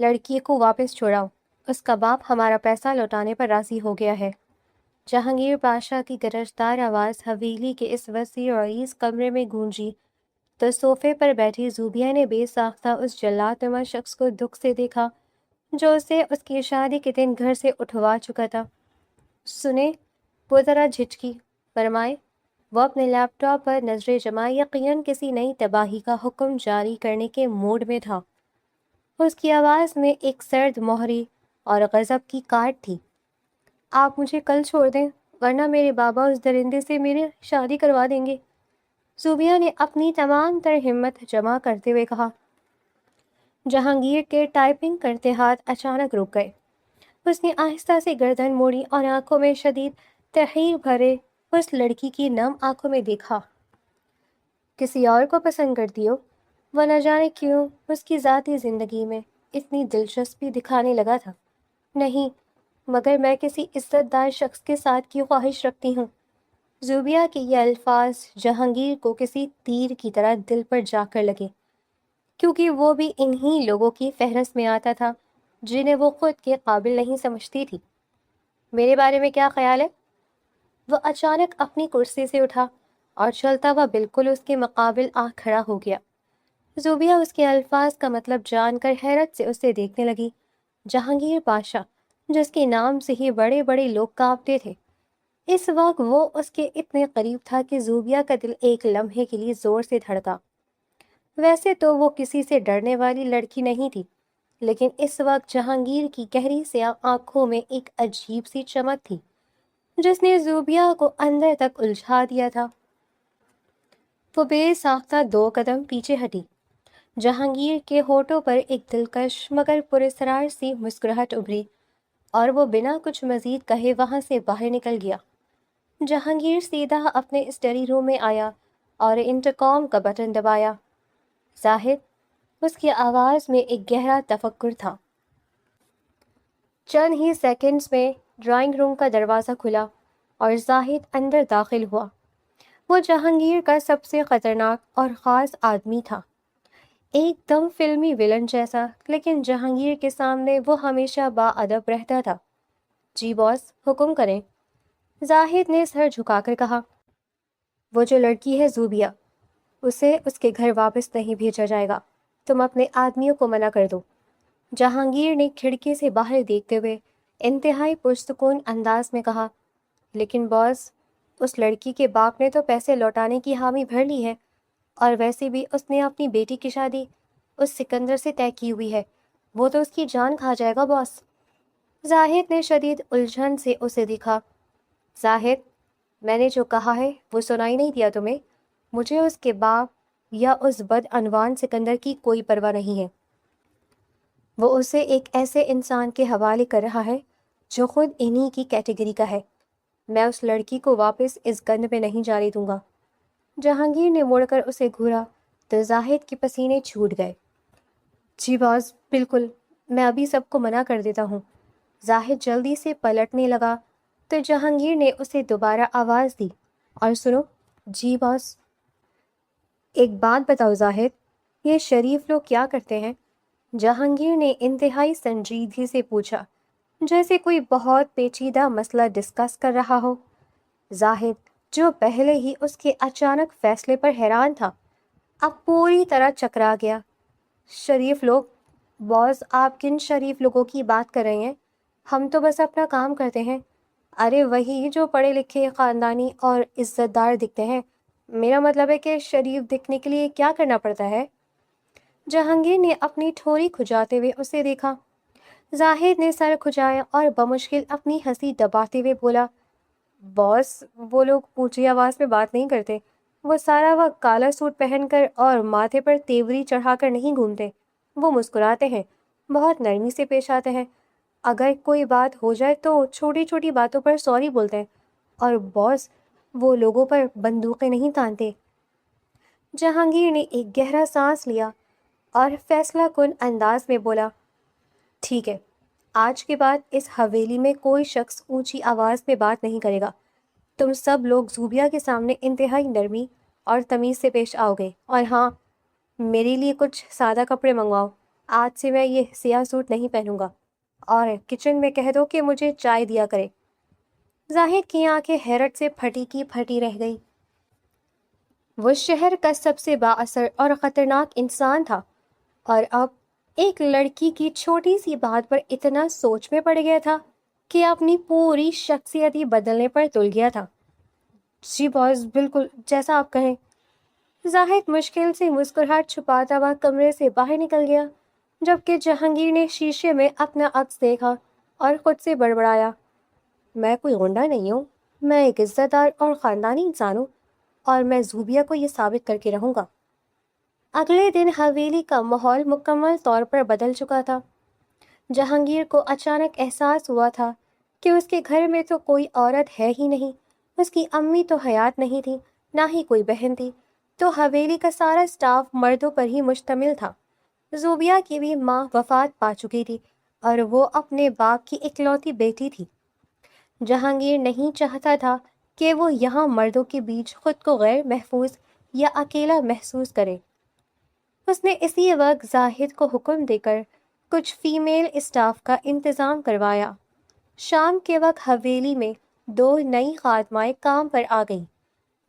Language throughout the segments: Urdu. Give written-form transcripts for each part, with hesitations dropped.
لڑکی کو واپس چھوڑاؤ، اس کا باپ ہمارا پیسہ لوٹانے پر راضی ہو گیا ہے۔ جہانگیر بادشاہ کی گرجدار آواز حویلی کے اس وسیع اور عریض کمرے میں گونجی تو صوفے پر بیٹھی زوبیہ نے بے ساختہ اس جلات نما شخص کو دکھ سے دیکھا جو اسے اس کی شادی کے دن گھر سے اٹھوا چکا تھا۔ سنے، وہ ذرا جھجکی، فرمائے۔ وہ اپنے لیپ ٹاپ پر نظریں جمائے، یقیناً کسی نئی تباہی کا حکم جاری کرنے کے موڈ میں تھا۔ اس کی آواز میں ایک سرد مہری اور غضب کی کاٹ تھی۔ آپ مجھے کل چھوڑ دیں ورنہ میرے بابا اس درندے سے میری شادی کروا دیں گے، زوبیہ نے اپنی تمام تر ہمت جمع کرتے ہوئے کہا۔ جہانگیر کے ٹائپنگ کرتے ہاتھ اچانک رک گئے۔ اس نے آہستہ سے گردن موڑی اور آنکھوں میں شدید تحیر بھرے اس لڑکی کی نم آنکھوں میں دیکھا۔ کسی اور کو پسند کرتی ہو؟ وہ نہ جانے کیوں اس کی ذاتی زندگی میں اتنی دلچسپی دکھانے لگا تھا۔ نہیں، مگر میں کسی عزت دار شخص کے ساتھ کی خواہش رکھتی ہوں۔ زوبیہ کے یہ الفاظ جہانگیر کو کسی تیر کی طرح دل پر جا کر لگے، کیونکہ وہ بھی انہی لوگوں کی فہرست میں آتا تھا جنہیں وہ خود کے قابل نہیں سمجھتی تھی۔ میرے بارے میں کیا خیال ہے؟ وہ اچانک اپنی کرسی سے اٹھا اور چلتا ہوا بالکل اس کے مقابل آ کھڑا ہو گیا۔ زوبیہ اس کے الفاظ کا مطلب جان کر حیرت سے اسے دیکھنے لگی۔ جہانگیر بادشاہ، جس کے نام سے ہی بڑے بڑے لوگ کانپتے تھے، اس وقت وہ اس کے اتنے قریب تھا کہ زوبیہ کا دل ایک لمحے کے لیے زور سے دھڑکا۔ ویسے تو وہ کسی سے ڈرنے والی لڑکی نہیں تھی، لیکن اس وقت جہانگیر کی گہری سیاہ آنکھوں میں ایک عجیب سی چمک تھی جس نے زوبیہ کو اندر تک الجھا دیا تھا۔ وہ بے ساختہ 2 قدم پیچھے ہٹی۔ جہانگیر کے ہونٹوں پر ایک دلکش مگر پراسرار سی مسکراہٹ ابھری اور وہ بنا کچھ مزید کہے وہاں سے باہر نکل گیا۔ جہانگیر سیدھا اپنے اسٹڈی روم میں آیا اور انٹرکام کا بٹن دبایا۔ زاہد، اس کی آواز میں ایک گہرا تفکر تھا۔ چند ہی سیکنڈز میں ڈرائنگ روم کا دروازہ کھلا اور زاہد اندر داخل ہوا۔ وہ جہانگیر کا سب سے خطرناک اور خاص آدمی تھا، ایک دم فلمی ولن جیسا، لیکن جہانگیر کے سامنے وہ ہمیشہ باادب رہتا تھا۔ جی باس، حکم کریں، زاہد نے سر جھکا کر کہا۔ وہ جو لڑکی ہے زوبیہ، اسے اس کے گھر واپس نہیں بھیجا جائے گا۔ تم اپنے آدمیوں کو منع کر دو۔ جہانگیر نے کھڑکی سے باہر دیکھتے ہوئے انتہائی پرسکون انداز میں کہا۔ لیکن باس، اس لڑکی کے باپ نے تو پیسے لوٹانے کی حامی بھر لی ہے، اور ویسے بھی اس نے اپنی بیٹی کی شادی اس سکندر سے طے کی ہوئی ہے، وہ تو اس کی جان کھا جائے گا باس۔ زاہد نے شدید الجھن سے اسے دیکھا۔ زاہد، میں نے جو کہا ہے وہ سنائی نہیں دیا تمہیں؟ مجھے اس کے باپ یا اس بدعنوان سکندر کی کوئی پرواہ نہیں ہے۔ وہ اسے ایک ایسے انسان کے حوالے کر رہا ہے جو خود انہی کی کیٹیگری کا ہے۔ میں اس لڑکی کو واپس اس گند میں نہیں جانے دوں گا۔ جہانگیر نے مڑ کر اسے گھورا تو زاہد کے پسینے چھوٹ گئے۔ جی باز، بالکل، میں ابھی سب کو منع کر دیتا ہوں۔ زاہد جلدی سے پلٹنے لگا تو جہانگیر نے اسے دوبارہ آواز دی، اور سنو، جی باز۔ ایک بات بتاؤ زاہد، یہ شریف لوگ کیا کرتے ہیں؟ جہانگیر نے انتہائی سنجیدگی سے پوچھا، جیسے کوئی بہت پیچیدہ مسئلہ ڈسکس کر رہا ہو۔ زاہد، جو پہلے ہی اس کے اچانک فیصلے پر حیران تھا، اب پوری طرح چکرا گیا۔ شریف لوگ؟ باس، آپ کن شریف لوگوں کی بات کر رہے ہیں؟ ہم تو بس اپنا کام کرتے ہیں۔ ارے وہی جو پڑھے لکھے، خاندانی اور عزت دار دکھتے ہیں۔ میرا مطلب ہے کہ شریف دکھنے کے لیے کیا کرنا پڑتا ہے؟ جہانگیر نے اپنی ٹھوری کھجاتے ہوئے اسے دیکھا۔ زاہد نے سر کھجایا اور بمشکل اپنی ہنسی دباتے ہوئے بولا، باس، وہ لوگ اونچی آواز میں بات نہیں کرتے۔ وہ سارا وقت کالا سوٹ پہن کر اور ماتھے پر تیوری چڑھا کر نہیں گھومتے۔ وہ مسکراتے ہیں، بہت نرمی سے پیش آتے ہیں، اگر کوئی بات ہو جائے تو چھوٹی چھوٹی باتوں پر سوری بولتے ہیں، اور باس، وہ لوگوں پر بندوقیں نہیں تانتے۔ جہانگیر نے ایک گہرا سانس لیا اور فیصلہ کن انداز میں بولا، ٹھیک ہے، آج کے بعد اس حویلی میں کوئی شخص اونچی آواز میں بات نہیں کرے گا۔ تم سب لوگ زوبیہ کے سامنے انتہائی نرمی اور تمیز سے پیش آؤ گے، اور ہاں، میرے لیے کچھ سادہ کپڑے منگواؤ۔ آج سے میں یہ سیاہ سوٹ نہیں پہنوں گا، اور کچن میں کہہ دو کہ مجھے چائے دیا کرے۔ زاہد کی آنکھیں حیرت سے پھٹی کی پھٹی رہ گئی۔ وہ شہر کا سب سے با اثر اور خطرناک انسان تھا، اور اب ایک لڑکی کی چھوٹی سی بات پر اتنا سوچ میں پڑ گیا تھا کہ اپنی پوری شخصیت ہی بدلنے پر تل گیا تھا۔ جی باس، بالکل جیسا آپ کہیں۔ زاہد مشکل سے مسکراہٹ چھپاتا ہوا کمرے سے باہر نکل گیا، جبکہ جہانگیر نے شیشے میں اپنا عکس دیکھا اور خود سے بڑبڑایا، میں کوئی غنڈہ نہیں ہوں، میں ایک عزت دار اور خاندانی انسان ہوں، اور میں زوبیہ کو یہ ثابت کر کے رہوں گا۔ اگلے دن حویلی کا ماحول مکمل طور پر بدل چکا تھا۔ جہانگیر کو اچانک احساس ہوا تھا کہ اس کے گھر میں تو کوئی عورت ہے ہی نہیں، اس کی امی تو حیات نہیں تھی، نہ ہی کوئی بہن تھی، تو حویلی کا سارا سٹاف مردوں پر ہی مشتمل تھا۔ زوبیہ کی بھی ماں وفات پا چکی تھی، اور وہ اپنے باپ کی اکلوتی بیٹی تھی۔ جہانگیر نہیں چاہتا تھا کہ وہ یہاں مردوں کے بیچ خود کو غیر محفوظ یا اکیلا محسوس کرے۔ اس نے اسی وقت زاہد کو حکم دے کر کچھ فیمیل اسٹاف کا انتظام کروایا۔ شام کے وقت حویلی میں 2 نئی خادمائیں کام پر آ گئیں۔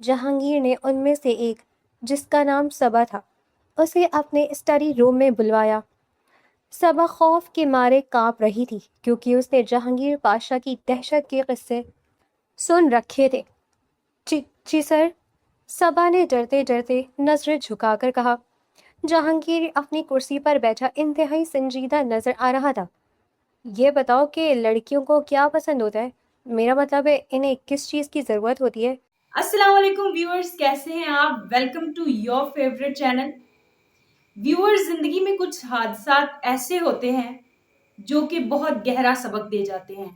جہانگیر نے ان میں سے ایک، جس کا نام صبا تھا، اسے اپنے اسٹڈی روم میں بلوایا۔ صبا خوف کے مارے کانپ رہی تھی، کیونکہ اس نے جہانگیر پاشا کی دہشت کے قصے سن رکھے تھے۔ جی سر، صبا نے ڈرتے ڈرتے نظریں جھکا کر کہا۔ جہانگیر اپنی کرسی پر بیٹھا انتہائی سنجیدہ نظر آ رہا تھا۔ یہ بتاؤ کہ لڑکیوں کو کیا پسند ہوتا ہے؟ میرا مطلب ہے انہیں کس چیز کی ضرورت ہوتی ہے؟ السلام علیکم ویورز، کیسے ہیں آپ؟ Welcome to your favourite channel. Viewers, زندگی میں کچھ حادثات ایسے ہوتے ہیں جو کہ بہت گہرا سبق دے جاتے ہیں۔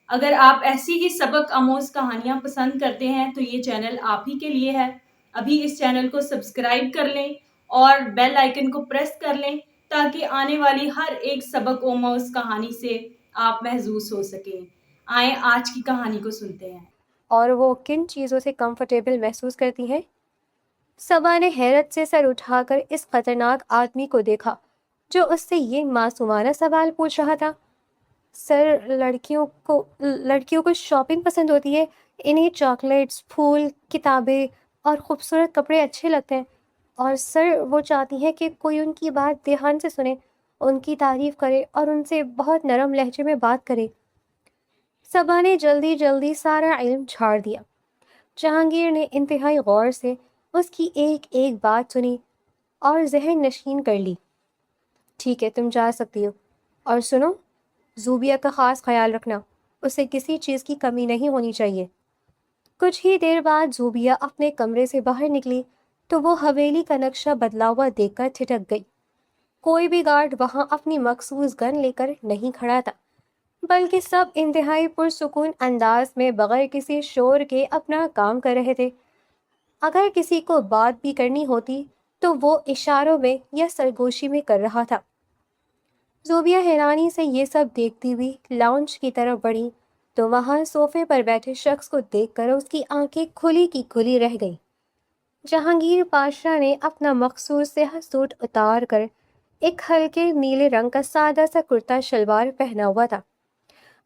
اگر آپ ایسی ہی سبق آموز کہانیاں پسند کرتے ہیں تو یہ چینل آپ ہی کے لیے ہے۔ ابھی اس چینل کو سبسکرائب کر لیں اور بیل آئیکن کو پریس کر لیں تاکہ آنے والی ہر ایک سبق آموز کہانی سے آپ محظوظ ہو سکیں۔ آئیں آج کی کہانی کو سنتے ہیں۔ اور وہ کن چیزوں سے کمفرٹیبل محسوس کرتی ہیں؟ صبا نے حیرت سے سر اٹھا کر اس خطرناک آدمی کو دیکھا جو اس سے یہ معصومانہ سوال پوچھ رہا تھا۔ سر، لڑکیوں کو شاپنگ پسند ہوتی ہے، انہیں چاکلیٹس، پھول، کتابیں اور خوبصورت کپڑے اچھے لگتے ہیں، اور سر وہ چاہتی ہیں کہ کوئی ان کی بات دھیان سے سنے، ان کی تعریف کرے اور ان سے بہت نرم لہجے میں بات کرے۔ صبا نے جلدی جلدی سارا علم جھاڑ دیا۔ جہانگیر نے انتہائی غور سے اس کی ایک ایک بات سنی اور ذہن نشین کر لی۔ ٹھیک ہے، تم جا سکتی ہو، اور سنو، زوبیہ کا خاص خیال رکھنا، اسے کسی چیز کی کمی نہیں ہونی چاہیے۔ کچھ ہی دیر بعد زوبیہ اپنے کمرے سے باہر نکلی تو وہ حویلی کا نقشہ بدلا ہوا دیکھ کر ٹھٹک گئی۔ کوئی بھی گارڈ وہاں اپنی مخصوص گن لے کر نہیں کھڑا تھا، بلکہ سب انتہائی پرسکون انداز میں بغیر کسی شور کے اپنا کام کر رہے تھے۔ اگر کسی کو بات بھی کرنی ہوتی تو وہ اشاروں میں یا سرگوشی میں کر رہا تھا۔ زوبیہ حیرانی سے یہ سب دیکھتی ہوئی لاؤنج کی طرف بڑھی تو وہاں صوفے پر بیٹھے شخص کو دیکھ کر اس کی آنکھیں کھلی کی کھلی رہ گئیں۔ جہانگیر پاشا نے اپنا مخصوص سیاہ سوٹ اتار کر ایک ہلکے نیلے رنگ کا سادہ سا کرتا شلوار پہنا ہوا تھا۔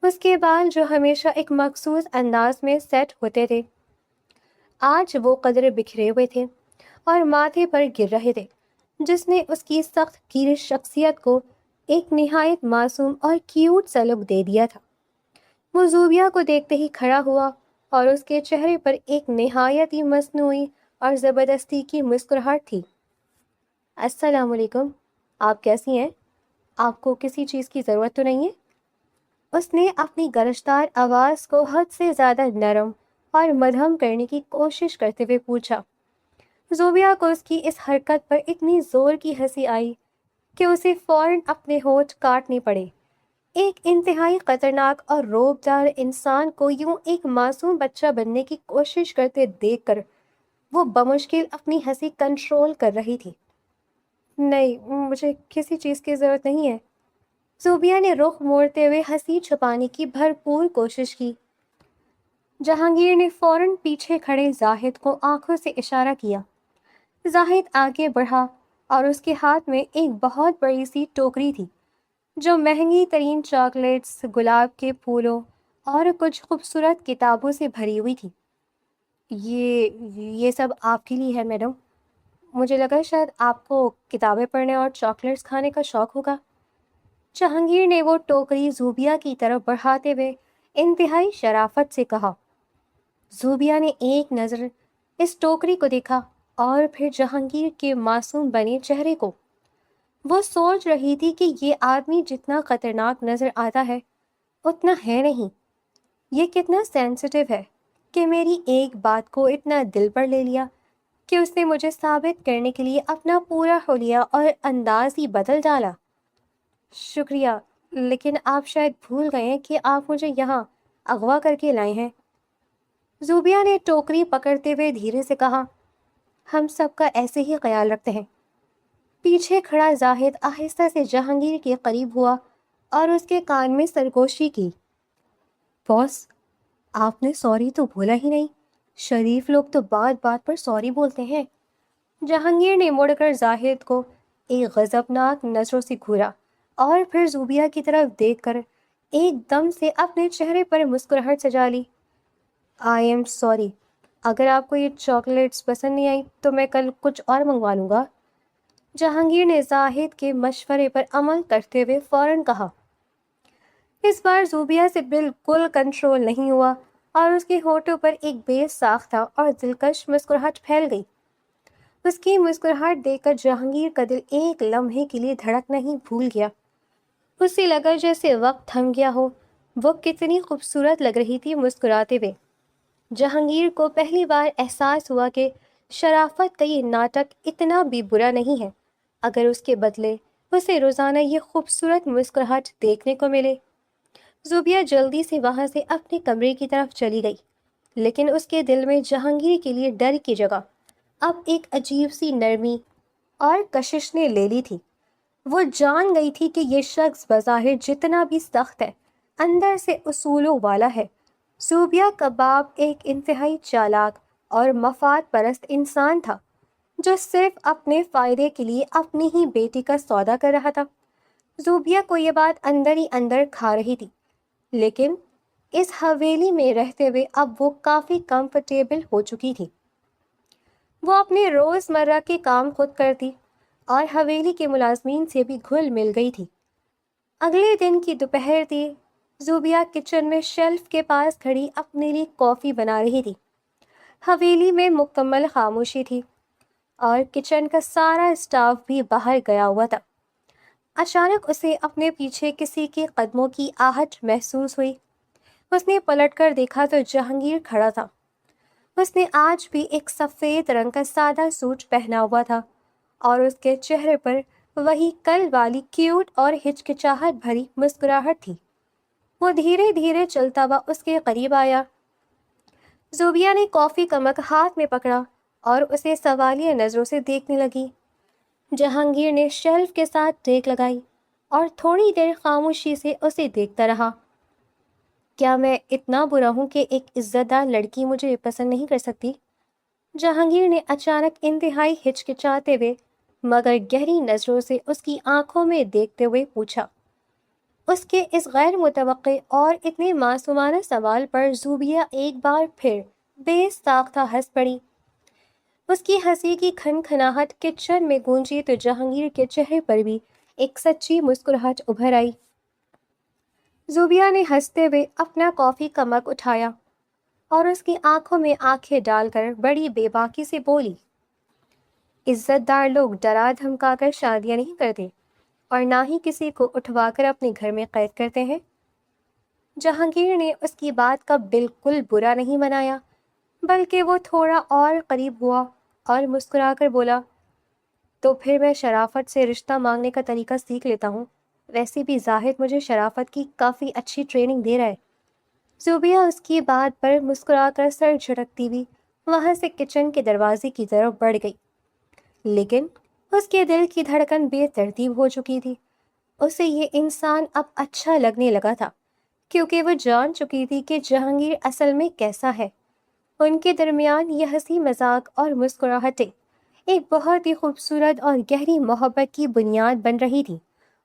اس کے بال، جو ہمیشہ ایک مخصوص انداز میں سیٹ ہوتے تھے، آج وہ قدرے بکھرے ہوئے تھے اور ماتھے پر گر رہے تھے، جس نے اس کی سخت گیر شخصیت کو ایک نہایت معصوم اور کیوٹ سا لک دے دیا تھا۔ وہ زوبیہ کو دیکھتے ہی کھڑا ہوا اور اس کے چہرے پر ایک نہایت ہی مصنوعی اور زبردستی کی مسکراہٹ تھی۔ السلام علیکم، آپ کیسی ہیں؟ آپ کو کسی چیز کی ضرورت تو نہیں ہے؟ اس نے اپنی گرجدار آواز کو حد سے زیادہ نرم اور مدھم کرنے کی کوشش کرتے ہوئے پوچھا۔ زوبیہ کو اس کی اس حرکت پر اتنی زور کی ہنسی آئی کہ اسے فوراً اپنے ہونٹ کاٹنے پڑے۔ ایک انتہائی خطرناک اور رعبدار انسان کو یوں ایک معصوم بچہ بننے کی کوشش کرتے دیکھ کر وہ بمشکل اپنی ہنسی کنٹرول کر رہی تھی۔ نہیں، مجھے کسی چیز کی ضرورت نہیں ہے۔ زوبیہ نے رخ موڑتے ہوئے ہنسی چھپانے کی بھرپور کوشش کی۔ جہانگیر نے فوراً پیچھے کھڑے زاہد کو آنکھوں سے اشارہ کیا۔ زاہد آگے بڑھا اور اس کے ہاتھ میں ایک بہت بڑی سی ٹوکری تھی جو مہنگی ترین چاکلیٹس، گلاب کے پھولوں اور کچھ خوبصورت کتابوں سے بھری ہوئی تھی۔ یہ سب آپ کے لیے ہے میڈم۔ مجھے لگا شاید آپ کو کتابیں پڑھنے اور چاکلیٹس کھانے کا شوق ہوگا۔ جہانگیر نے وہ ٹوکری زوبیہ کی طرف بڑھاتے ہوئے انتہائی شرافت سے کہا۔ زوبیہ نے ایک نظر اس ٹوکری کو دیکھا اور پھر جہانگیر کے معصوم بنے چہرے کو۔ وہ سوچ رہی تھی کہ یہ آدمی جتنا خطرناک نظر آتا ہے اتنا ہے نہیں۔ یہ کتنا سینسٹیو ہے کہ میری ایک بات کو اتنا دل پر لے لیا کہ اس نے مجھے ثابت کرنے کے لیے اپنا پورا حلیہ اور انداز ہی بدل ڈالا۔ شکریہ، لیکن آپ شاید بھول گئے ہیں کہ آپ مجھے یہاں اغوا کر کے لائے ہیں۔ زوبیہ نے ٹوکری پکڑتے ہوئے دھیرے سے کہا، ہم سب کا ایسے ہی خیال رکھتے ہیں۔ پیچھے کھڑا زاہد آہستہ سے جہانگیر کے قریب ہوا اور اس کے کان میں سرگوشی کی۔ باس، آپ نے سوری تو بولا ہی نہیں۔ شریف لوگ تو بات بات پر سوری بولتے ہیں۔ جہانگیر نے مڑ کر زاہد کو ایک غضبناک نظروں سے گھورا اور پھر زوبیہ کی طرف دیکھ کر ایک دم سے اپنے چہرے پر مسکراہٹ سجا لی۔ آئی ایم سوری، اگر آپ کو یہ چاکلیٹس پسند نہیں آئی تو میں کل کچھ اور منگوا لوں گا۔ جہانگیر نے زاہد کے مشورے پر عمل کرتے ہوئے فوراً کہا۔ اس بار زوبیہ سے بالکل کنٹرول نہیں ہوا اور اس کے ہونٹوں پر ایک بے ساختہ اور دلکش مسکراہٹ پھیل گئی۔ اس کی مسکراہٹ دیکھ کر جہانگیر کا دل ایک لمحے کے لیے دھڑکنا ہی بھول گیا۔ اسے لگا جیسے وقت تھم گیا ہو۔ وہ کتنی خوبصورت لگ رہی تھی مسکراتے ہوئے۔ جہانگیر کو پہلی بار احساس ہوا کہ شرافت کا یہ ناٹک اتنا بھی برا نہیں ہے اگر اس کے بدلے اسے روزانہ یہ خوبصورت مسکراہٹ دیکھنے کو ملے۔ زوبیہ جلدی سے وہاں سے اپنے کمرے کی طرف چلی گئی، لیکن اس کے دل میں جہانگیر کے لیے ڈر کی جگہ اب ایک عجیب سی نرمی اور کشش نے لے لی تھی۔ وہ جان گئی تھی کہ یہ شخص بظاہر جتنا بھی سخت ہے، اندر سے اصولوں والا ہے۔ زوبیہ کا باپ ایک انتہائی چالاک اور مفاد پرست انسان تھا جو صرف اپنے فائدے کے لیے اپنی ہی بیٹی کا سودا کر رہا تھا۔ زوبیہ کو یہ بات اندر ہی اندر کھا رہی تھی، لیکن اس حویلی میں رہتے ہوئے اب وہ کافی کمفرٹیبل ہو چکی تھی۔ وہ اپنے روزمرہ کے کام خود کرتی اور حویلی کے ملازمین سے بھی گھل مل گئی تھی۔ اگلے دن کی دوپہر تھی۔ زوبیہ کچن میں شیلف کے پاس کھڑی اپنے لیے کافی بنا رہی تھی۔ حویلی میں مکمل خاموشی تھی اور کچن کا سارا اسٹاف بھی باہر گیا ہوا تھا۔ اچانک اسے اپنے پیچھے کسی کے قدموں کی آہٹ محسوس ہوئی۔ اس نے پلٹ کر دیکھا تو جہانگیر کھڑا تھا۔ اس نے آج بھی ایک سفید رنگ کا سادہ سوٹ پہنا ہوا تھا اور اس کے چہرے پر وہی کل والی کیوٹ اور ہچکچاہٹ بھری مسکراہٹ تھی۔ وہ دھیرے دھیرے چلتا ہوا اس کے قریب آیا۔ زوبیہ نے کافی کا مگ ہاتھ میں پکڑا اور اسے سوالیہ نظروں سے دیکھنے لگی۔ جہانگیر نے شیلف کے ساتھ ٹیک لگائی اور تھوڑی دیر خاموشی سے اسے دیکھتا رہا۔ کیا میں اتنا برا ہوں کہ ایک عزت دار لڑکی مجھے پسند نہیں کر سکتی؟ جہانگیر نے اچانک انتہائی ہچکچاتے ہوئے مگر گہری نظروں سے اس کی آنکھوں میں دیکھتے ہوئے پوچھا۔ اس کے اس غیر متوقع اور اتنے معصومانہ سوال پر زوبیہ ایک بار پھر بے ساختہ ہنس پڑی۔ اس کی ہنسی کی کھنکھناہٹ کچن میں گونجی تو جہانگیر کے چہرے پر بھی ایک سچی مسکراہٹ ابھر آئی۔ زوبیہ نے ہنستے ہوئے اپنا کافی کا مگ اٹھایا اور اس کی آنکھوں میں آنکھیں ڈال کر بڑی بے باکی سے بولی، عزت دار لوگ ڈرا دھمکا کر شادیاں نہیں کرتے اور نہ ہی کسی کو اٹھوا کر اپنے گھر میں قید کرتے ہیں۔ جہانگیر نے اس کی بات کا بالکل برا نہیں منایا، بلکہ وہ تھوڑا اور قریب ہوا اور مسکرا کر بولا، تو پھر میں شرافت سے رشتہ مانگنے کا طریقہ سیکھ لیتا ہوں۔ ویسے بھی زاہد مجھے شرافت کی کافی اچھی ٹریننگ دے رہا ہے۔ زوبیہ اس کی بات پر مسکرا کر سر جھٹکتی ہوئی وہاں سے کچن کے دروازے کی طرف بڑھ گئی، لیکن اس کے دل کی دھڑکن بے ترتیب ہو چکی تھی۔ اسے یہ انسان اب اچھا لگنے لگا تھا کیونکہ وہ جان چکی تھی کہ جہانگیر اصل میں کیسا ہے۔ ان کے درمیان یہ ہنسی مذاق اور مسکراہٹیں ایک بہت ہی خوبصورت اور گہری محبت کی بنیاد بن رہی تھی۔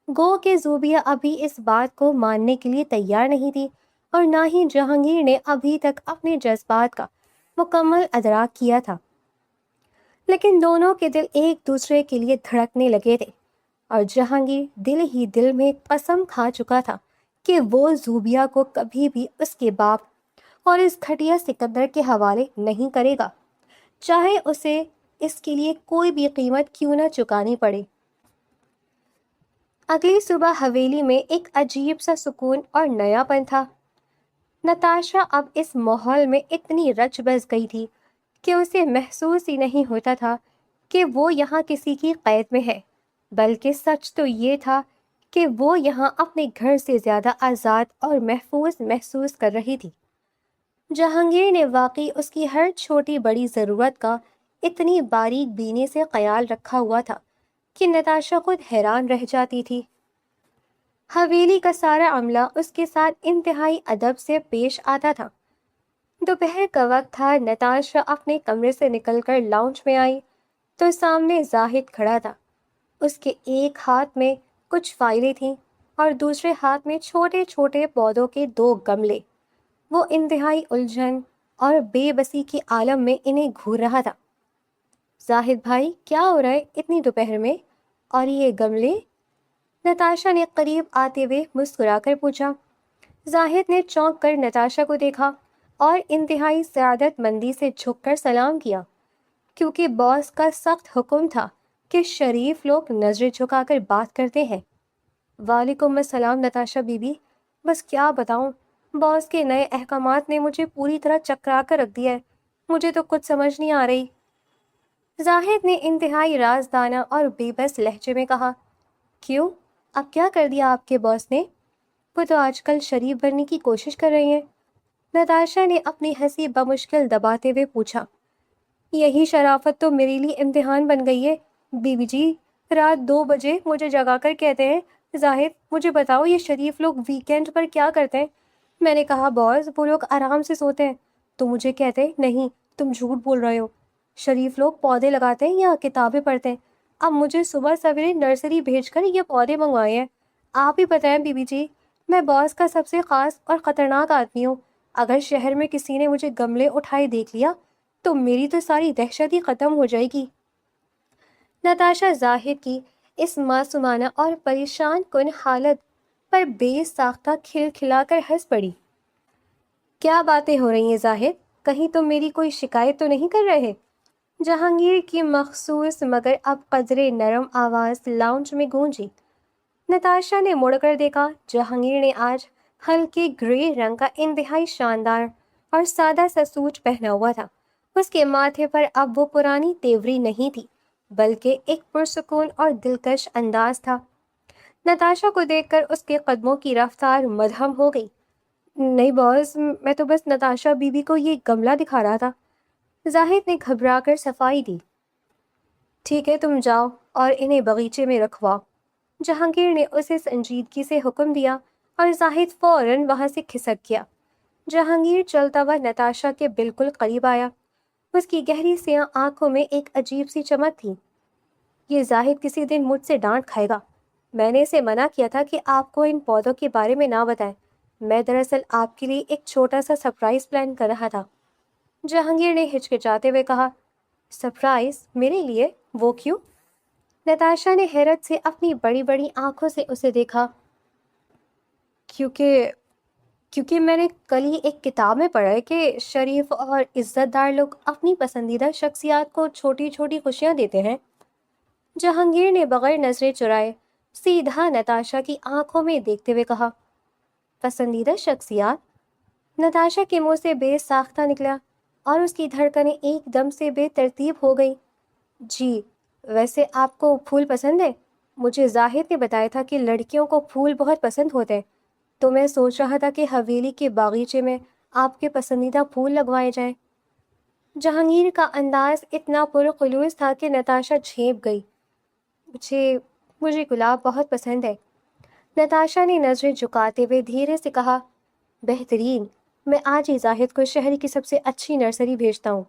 گو کہ زوبیہ ابھی اس بات کو ماننے کے لیے تیار نہیں تھی، اور نہ ہی جہانگیر نے ابھی تک اپنے جذبات کا مکمل ادراک کیا تھا، لیکن دونوں کے دل ایک دوسرے کے لیے دھڑکنے لگے تھے، اور جہانگیر دل ہی دل میں قسم کھا چکا تھا کہ وہ زوبیہ کو کبھی بھی اس کے باپ اور اس گھٹیا سکندر کے حوالے نہیں کرے گا، چاہے اسے اس کے لیے کوئی بھی قیمت کیوں نہ چکانی پڑے۔ اگلی صبح حویلی میں ایک عجیب سا سکون اور نیا پن تھا۔ نتاشا اب اس ماحول میں اتنی رچ بس گئی تھی کہ اسے محسوس ہی نہیں ہوتا تھا کہ وہ یہاں کسی کی قید میں ہے، بلکہ سچ تو یہ تھا کہ وہ یہاں اپنے گھر سے زیادہ آزاد اور محفوظ محسوس کر رہی تھی۔ جہانگیر نے واقعی اس کی ہر چھوٹی بڑی ضرورت کا اتنی باریک بینی سے خیال رکھا ہوا تھا کہ نتاشا خود حیران رہ جاتی تھی۔ حویلی کا سارا عملہ اس کے ساتھ انتہائی ادب سے پیش آتا تھا۔ دوپہر کا وقت تھا، نتاشا اپنے کمرے سے نکل کر لاؤنج میں آئی تو سامنے زاہد کھڑا تھا۔ اس کے ایک ہاتھ میں کچھ فائلیں تھیں اور دوسرے ہاتھ میں چھوٹے چھوٹے پودوں کے 2 گملے۔ وہ انتہائی الجھن اور بے بسی کے عالم میں انہیں گھور رہا تھا۔ زاہد بھائی، کیا ہو رہا ہے اتنی دوپہر میں؟ اور یہ گملے؟ نتاشا نے قریب آتے ہوئے مسکرا کر پوچھا۔ زاہد نے چونک کر نتاشا کو دیکھا اور انتہائی سعادت مندی سے جھک کر سلام کیا، کیونکہ باس کا سخت حکم تھا کہ شریف لوگ نظریں جھکا کر بات کرتے ہیں۔ وعلیکم السلام نتاشا بی بی، بس کیا بتاؤں، باس کے نئے احکامات نے مجھے پوری طرح چکرا کر رکھ دیا ہے، مجھے تو کچھ سمجھ نہیں آ رہی۔ زاہد نے انتہائی رازدانہ اور بے بس لہجے میں کہا۔ کیوں؟ اب کیا کر دیا آپ کے باس نے؟ وہ تو آج کل شریف بننے کی کوشش کر رہی ہیں۔ نتاشا نے اپنی ہنسی بمشکل دباتے ہوئے پوچھا۔ یہی شرافت تو میرے لیے امتحان بن گئی ہے بی بی جی۔ رات 2 بجے مجھے جگا کر کہتے ہیں، زاہد مجھے بتاؤ یہ شریف لوگ ویکینڈ پر کیا کرتے ہیں؟ میں نے کہا باس وہ لوگ آرام سے سوتے ہیں، تو مجھے کہتے ہیں نہیں تم جھوٹ بول رہے ہو، شریف لوگ پودے لگاتے ہیں یا کتابیں پڑھتے ہیں۔ اب مجھے صبح سویرے نرسری بھیج کر یہ پودے منگوائے ہیں۔ آپ ہی بتائیں بی بی جی، میں باس کا سب سے خاص اور خطرناک آدمی ہوں، اگر شہر میں کسی نے مجھے گملے اٹھائے دیکھ لیا تو میری تو ساری دہشت ہی ختم ہو جائے گی۔ نتاشا زاہد کی اس معصومانہ اور پریشان کن حالت پر بے ساختہ کھل کھلا کر ہنس پڑی۔ کیا باتیں ہو رہی ہیں زاہد؟ کہیں تم میری کوئی شکایت تو نہیں کر رہے؟ جہانگیر کی مخصوص مگر اب قدرے نرم آواز لاؤنج میں گونجی۔ نتاشا نے مڑ کر دیکھا۔ جہانگیر نے آج ہلکے گرے رنگ کا انتہائی شاندار اور سادہ سا سوٹ پہنا ہوا تھا۔ اس کے ماتھے پر اب وہ پرانی تیوری نہیں تھی، بلکہ ایک پرسکون اور دلکش انداز تھا۔ نتاشا کو دیکھ کر اس کے قدموں کی رفتار مدھم ہو گئی۔ نہیں باس، میں تو بس نتاشا بی بی کو یہ گملہ دکھا رہا تھا۔ زاہد نے گھبرا کر صفائی دی۔ ٹھیک ہے تم جاؤ اور انہیں باغیچے میں رکھواؤ۔ جہانگیر نے اسے سنجیدگی سے حکم دیا اور زاہد فوراً وہاں سے کھسک گیا۔ جہانگیر چلتا ہوا نتاشا کے بالکل قریب آیا۔ اس کی گہری سیاہ آنکھوں میں ایک عجیب سی چمک تھی۔ یہ زاہد کسی دن مجھ سے ڈانٹ کھائے گا۔ میں نے اسے منع کیا تھا کہ آپ کو ان پودوں کے بارے میں نہ بتائیں۔ میں دراصل آپ کے لیے ایک چھوٹا سا سرپرائز پلان کر رہا تھا۔ جہانگیر نے ہچکچاتے ہوئے کہا۔ سرپرائز میرے لیے؟ وہ کیوں؟ نتاشا نے حیرت سے اپنی بڑی بڑی آنکھوں سے اسے دیکھا۔ کیونکہ میں نے کل ہی ایک کتاب میں پڑھا ہے کہ شریف اور عزت دار لوگ اپنی پسندیدہ شخصیات کو چھوٹی چھوٹی خوشیاں دیتے ہیں۔ جہانگیر نے بغیر نظریں چرائے سیدھا نتاشا کی آنکھوں میں دیکھتے ہوئے کہا۔ پسندیدہ شخصیات؟ نتاشا کے منہ سے بے ساختہ نکلا اور اس کی دھڑکنیں ایک دم سے بے ترتیب ہو گئی۔ جی، ویسے آپ کو پھول پسند ہے؟ مجھے زاہد نے بتایا تھا کہ لڑکیوں کو پھول بہت پسند ہوتے ہیں، تو میں سوچ رہا تھا کہ حویلی کے باغیچے میں آپ کے پسندیدہ پھول لگوائے جائیں۔ جہانگیر کا انداز اتنا پرخلوص تھا کہ نتاشا جھینپ گئی۔ مجھے گلاب بہت پسند ہے۔ نتاشا نے نظریں جھکاتے ہوئے دھیرے سے کہا۔ بہترین، میں آج ہی زاہد کو شہر کی سب سے اچھی نرسری بھیجتا ہوں۔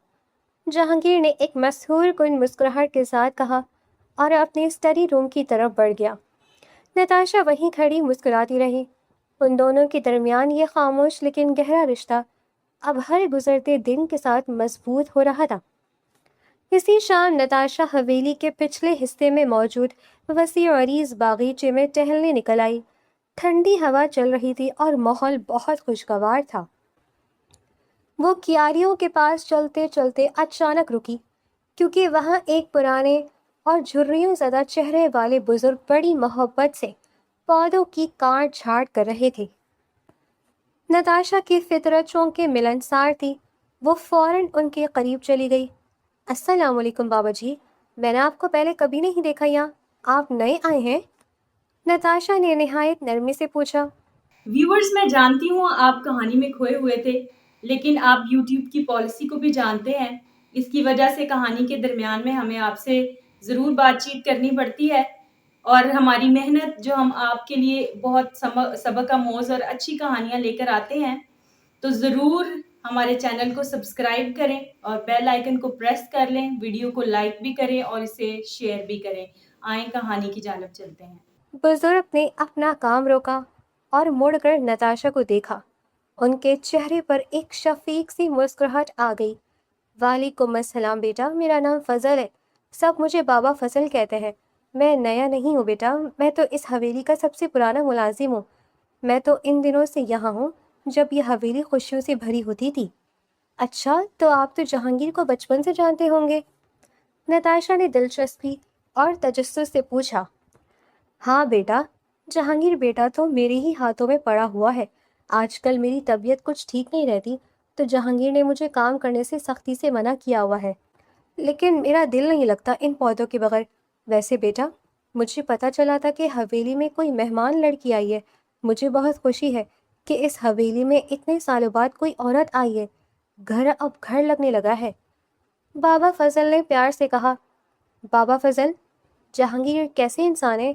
جہانگیر نے ایک مسحور کن مسکراہٹ کے ساتھ کہا اور اپنے اسٹڈی روم کی طرف بڑھ گیا۔ نتاشا وہیں کھڑی مسکراتی رہی۔ ان دونوں کے درمیان یہ خاموش لیکن گہرا رشتہ اب ہر گزرتے دن کے ساتھ مضبوط ہو رہا تھا۔ اسی شام نتاشا حویلی کے پچھلے حصے میں موجود وسیع و عریض باغیچے میں ٹہلنے نکل آئی۔ ٹھنڈی ہوا چل رہی تھی اور ماحول بہت خوشگوار تھا۔ وہ کیاریوں کے پاس چلتے چلتے اچانک رکی کیونکہ وہاں ایک پرانے اور جھریوں زدہ چہرے والے بزرگ بڑی محبت سے پودوں کی کاٹ چھاٹ کر رہے تھے۔ نتاشا کی فطرت چونکہ ملنسار تھی، وہ فوراً ان کے قریب چلی گئی۔ السلام علیکم بابا جی، میں نے آپ کو پہلے کبھی نہیں دیکھا یہاں، آپ نئے آئے ہیں؟ نتاشا نے نہایت نرمی سے پوچھا۔ ویورز، میں جانتی ہوں آپ کہانی میں کھوئے ہوئے تھے، لیکن آپ یوٹیوب کی پالیسی کو بھی جانتے ہیں۔ اس کی وجہ سے کہانی کے درمیان میں ہمیں آپ سے ضرور بات چیت کرنی پڑتی ہے، اور ہماری محنت جو ہم آپ کے لیے بہت سبق آموز اور اچھی کہانیاں لے کر آتے ہیں، تو ضرور ہمارے چینل کو سبسکرائب کریں اور بیل آئیکن کو پریس کر لیں، ویڈیو کو لائک بھی کریں اور اسے شیئر بھی کریں۔ آئیں کہانی کی جانب چلتے ہیں۔ بزرگ نے اپنا کام روکا اور مڑ کر نتاشا کو دیکھا۔ ان کے چہرے پر ایک شفیق سی مسکراہٹ آ گئی۔ وعلیکم السلام بیٹا، میرا نام فضل ہے، سب مجھے بابا فضل کہتے ہیں۔ میں نیا نہیں ہوں بیٹا، میں تو اس حویلی کا سب سے پرانا ملازم ہوں۔ میں تو ان دنوں سے یہاں ہوں جب یہ حویلی خوشیوں سے بھری ہوتی تھی۔ اچھا، تو آپ تو جہانگیر کو بچپن سے جانتے ہوں گے؟ نتاشا نے دلچسپی اور تجسس سے پوچھا۔ ہاں بیٹا، جہانگیر بیٹا تو میرے ہی ہاتھوں میں پڑا ہوا ہے۔ آج کل میری طبیعت کچھ ٹھیک نہیں رہتی تو جہانگیر نے مجھے کام کرنے سے سختی سے منع کیا ہوا ہے، لیکن میرا دل نہیں لگتا ان پودوں کے بغیر۔ ویسے بیٹا، مجھے پتہ چلا تھا کہ حویلی میں کوئی مہمان لڑکی آئی ہے۔ مجھے بہت خوشی ہے کہ اس حویلی میں اتنے سالوں بعد کوئی عورت آئی ہے۔ گھر اب گھر لگنے لگا ہے۔ بابا فضل نے پیار سے کہا۔ بابا فضل، جہانگیر کیسے انسان ہے؟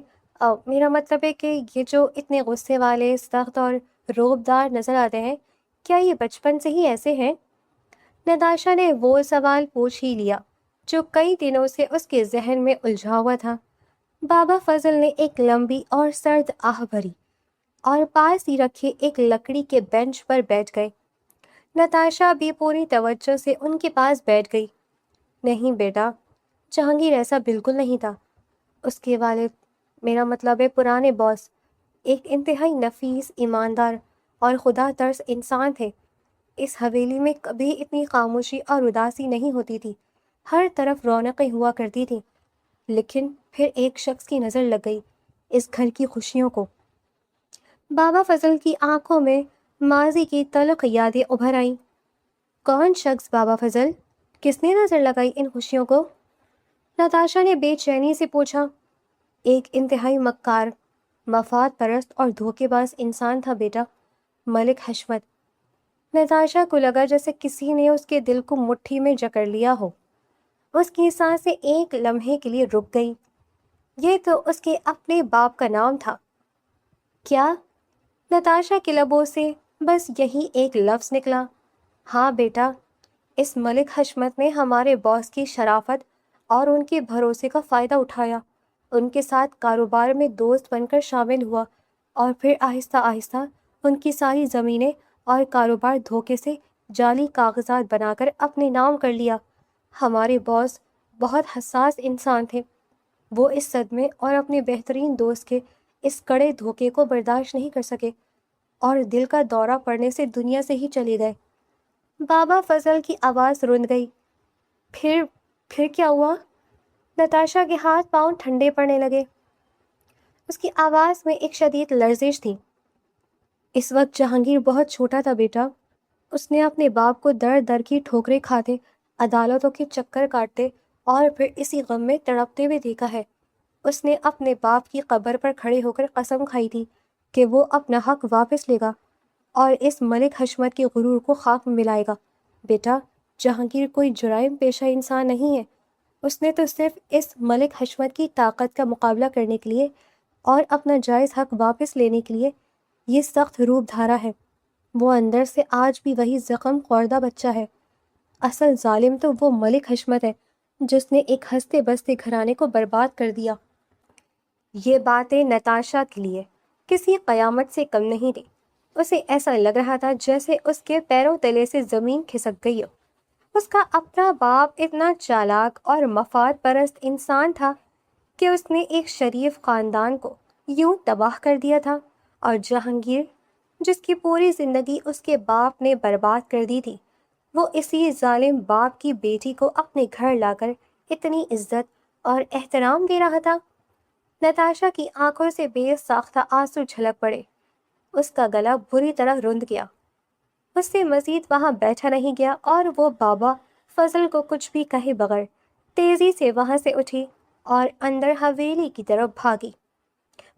میرا مطلب ہے کہ یہ جو اتنے غصے والے، سخت اور روبدار نظر آتے ہیں، کیا یہ بچپن سے ہی ایسے ہیں؟ نتاشا نے وہ سوال پوچھ ہی لیا جو کئی دنوں سے اس کے ذہن میں الجھا ہوا تھا۔ بابا فضل نے ایک لمبی اور سرد آہ بھری اور پاس ہی رکھے ایک لکڑی کے بینچ پر بیٹھ گئے۔ نتاشا بھی پوری توجہ سے ان کے پاس بیٹھ گئی۔ نہیں بیٹا، جہانگیر ایسا بالکل نہیں تھا۔ اس کے والد، میرا مطلب ہے پرانے باس، ایک انتہائی نفیس، ایماندار اور خدا ترس انسان تھے۔ اس حویلی میں کبھی اتنی خاموشی اور اداسی نہیں ہوتی تھی، ہر طرف رونقیں ہوا کرتی تھیں۔ لیکن پھر ایک شخص کی نظر لگ گئی اس گھر کی خوشیوں کو۔ بابا فضل کی آنکھوں میں ماضی کی تلخ یادیں ابھر آئیں۔ کون شخص بابا فضل؟ کس نے نظر لگائی ان خوشیوں کو؟ نتاشا نے بے چینی سے پوچھا۔ ایک انتہائی مکار، مفاد پرست اور دھوکے باز انسان تھا بیٹا، ملک حشمت۔ نتاشا کو لگا جیسے کسی نے اس کے دل کو مٹھی میں جکڑ لیا ہو۔ اس کی سانسیں ایک لمحے کے لیے رک گئیں۔ یہ تو اس کے اپنے باپ کا نام تھا۔ کیا؟ نتاشا کے لبوں سے بس یہی ایک لفظ نکلا۔ ہاں بیٹا، اس ملک حشمت نے ہمارے باس کی شرافت اور ان کے بھروسے کا فائدہ اٹھایا، ان کے ساتھ کاروبار میں دوست بن کر شامل ہوا، اور پھر آہستہ آہستہ ان کی ساری زمینیں اور کاروبار دھوکے سے جعلی کاغذات بنا کر اپنے نام کر لیا۔ ہمارے باس بہت حساس انسان تھے۔ وہ اس صدمے اور اپنے بہترین دوست کے اس کڑے دھوکے کو برداشت نہیں کر سکے اور دل کا دورہ پڑنے سے دنیا سے ہی چلے گئے۔ بابا فضل کی آواز رند گئی۔ پھر کیا ہوا؟ نتاشا کے ہاتھ پاؤں ٹھنڈے پڑنے لگے۔ اس کی آواز میں ایک شدید لرزش تھی۔ اس وقت جہانگیر بہت چھوٹا تھا بیٹا۔ اس نے اپنے باپ کو در در کی ٹھوکریں کھاتے، عدالتوں کے چکر کاٹتے اور پھر اسی غم میں تڑپتے ہوئے دیکھا ہے۔ اس نے اپنے باپ کی قبر پر کھڑے ہو کر قسم کھائی تھی کہ وہ اپنا حق واپس لے گا اور اس ملک حشمت کے غرور کو خاک میں ملائے گا۔ بیٹا، جہانگیر کوئی جرائم پیشہ انسان نہیں ہے۔ اس نے تو صرف اس ملک حشمت کی طاقت کا مقابلہ کرنے کے لیے اور اپنا جائز حق واپس لینے کے لیے یہ سخت روپ دھارا ہے۔ وہ اندر سے آج بھی وہی زخم خوردہ بچہ ہے۔ اصل ظالم تو وہ ملک حشمت ہے جس نے ایک ہنستے بستے گھرانے کو برباد کر دیا۔ یہ باتیں نتاشا کے لیے کسی قیامت سے کم نہیں تھی۔ اسے ایسا لگ رہا تھا جیسے اس کے پیروں تلے سے زمین کھسک گئی ہو۔ اس کا اپنا باپ اتنا چالاک اور مفاد پرست انسان تھا کہ اس نے ایک شریف خاندان کو یوں تباہ کر دیا تھا، اور جہانگیر جس کی پوری زندگی اس کے باپ نے برباد کر دی تھی، وہ اسی ظالم باپ کی بیٹی کو اپنے گھر لا کر اتنی عزت اور احترام دے رہا تھا۔ نتاشا کی آنکھوں سے بے ساختہ آنسو چھلک پڑے۔ اس کا گلا بری طرح رند گیا۔ اس سے مزید وہاں بیٹھا نہیں گیا اور وہ بابا فضل کو کچھ بھی کہے بغیر تیزی سے وہاں سے اٹھی اور اندر حویلی کی طرف بھاگی۔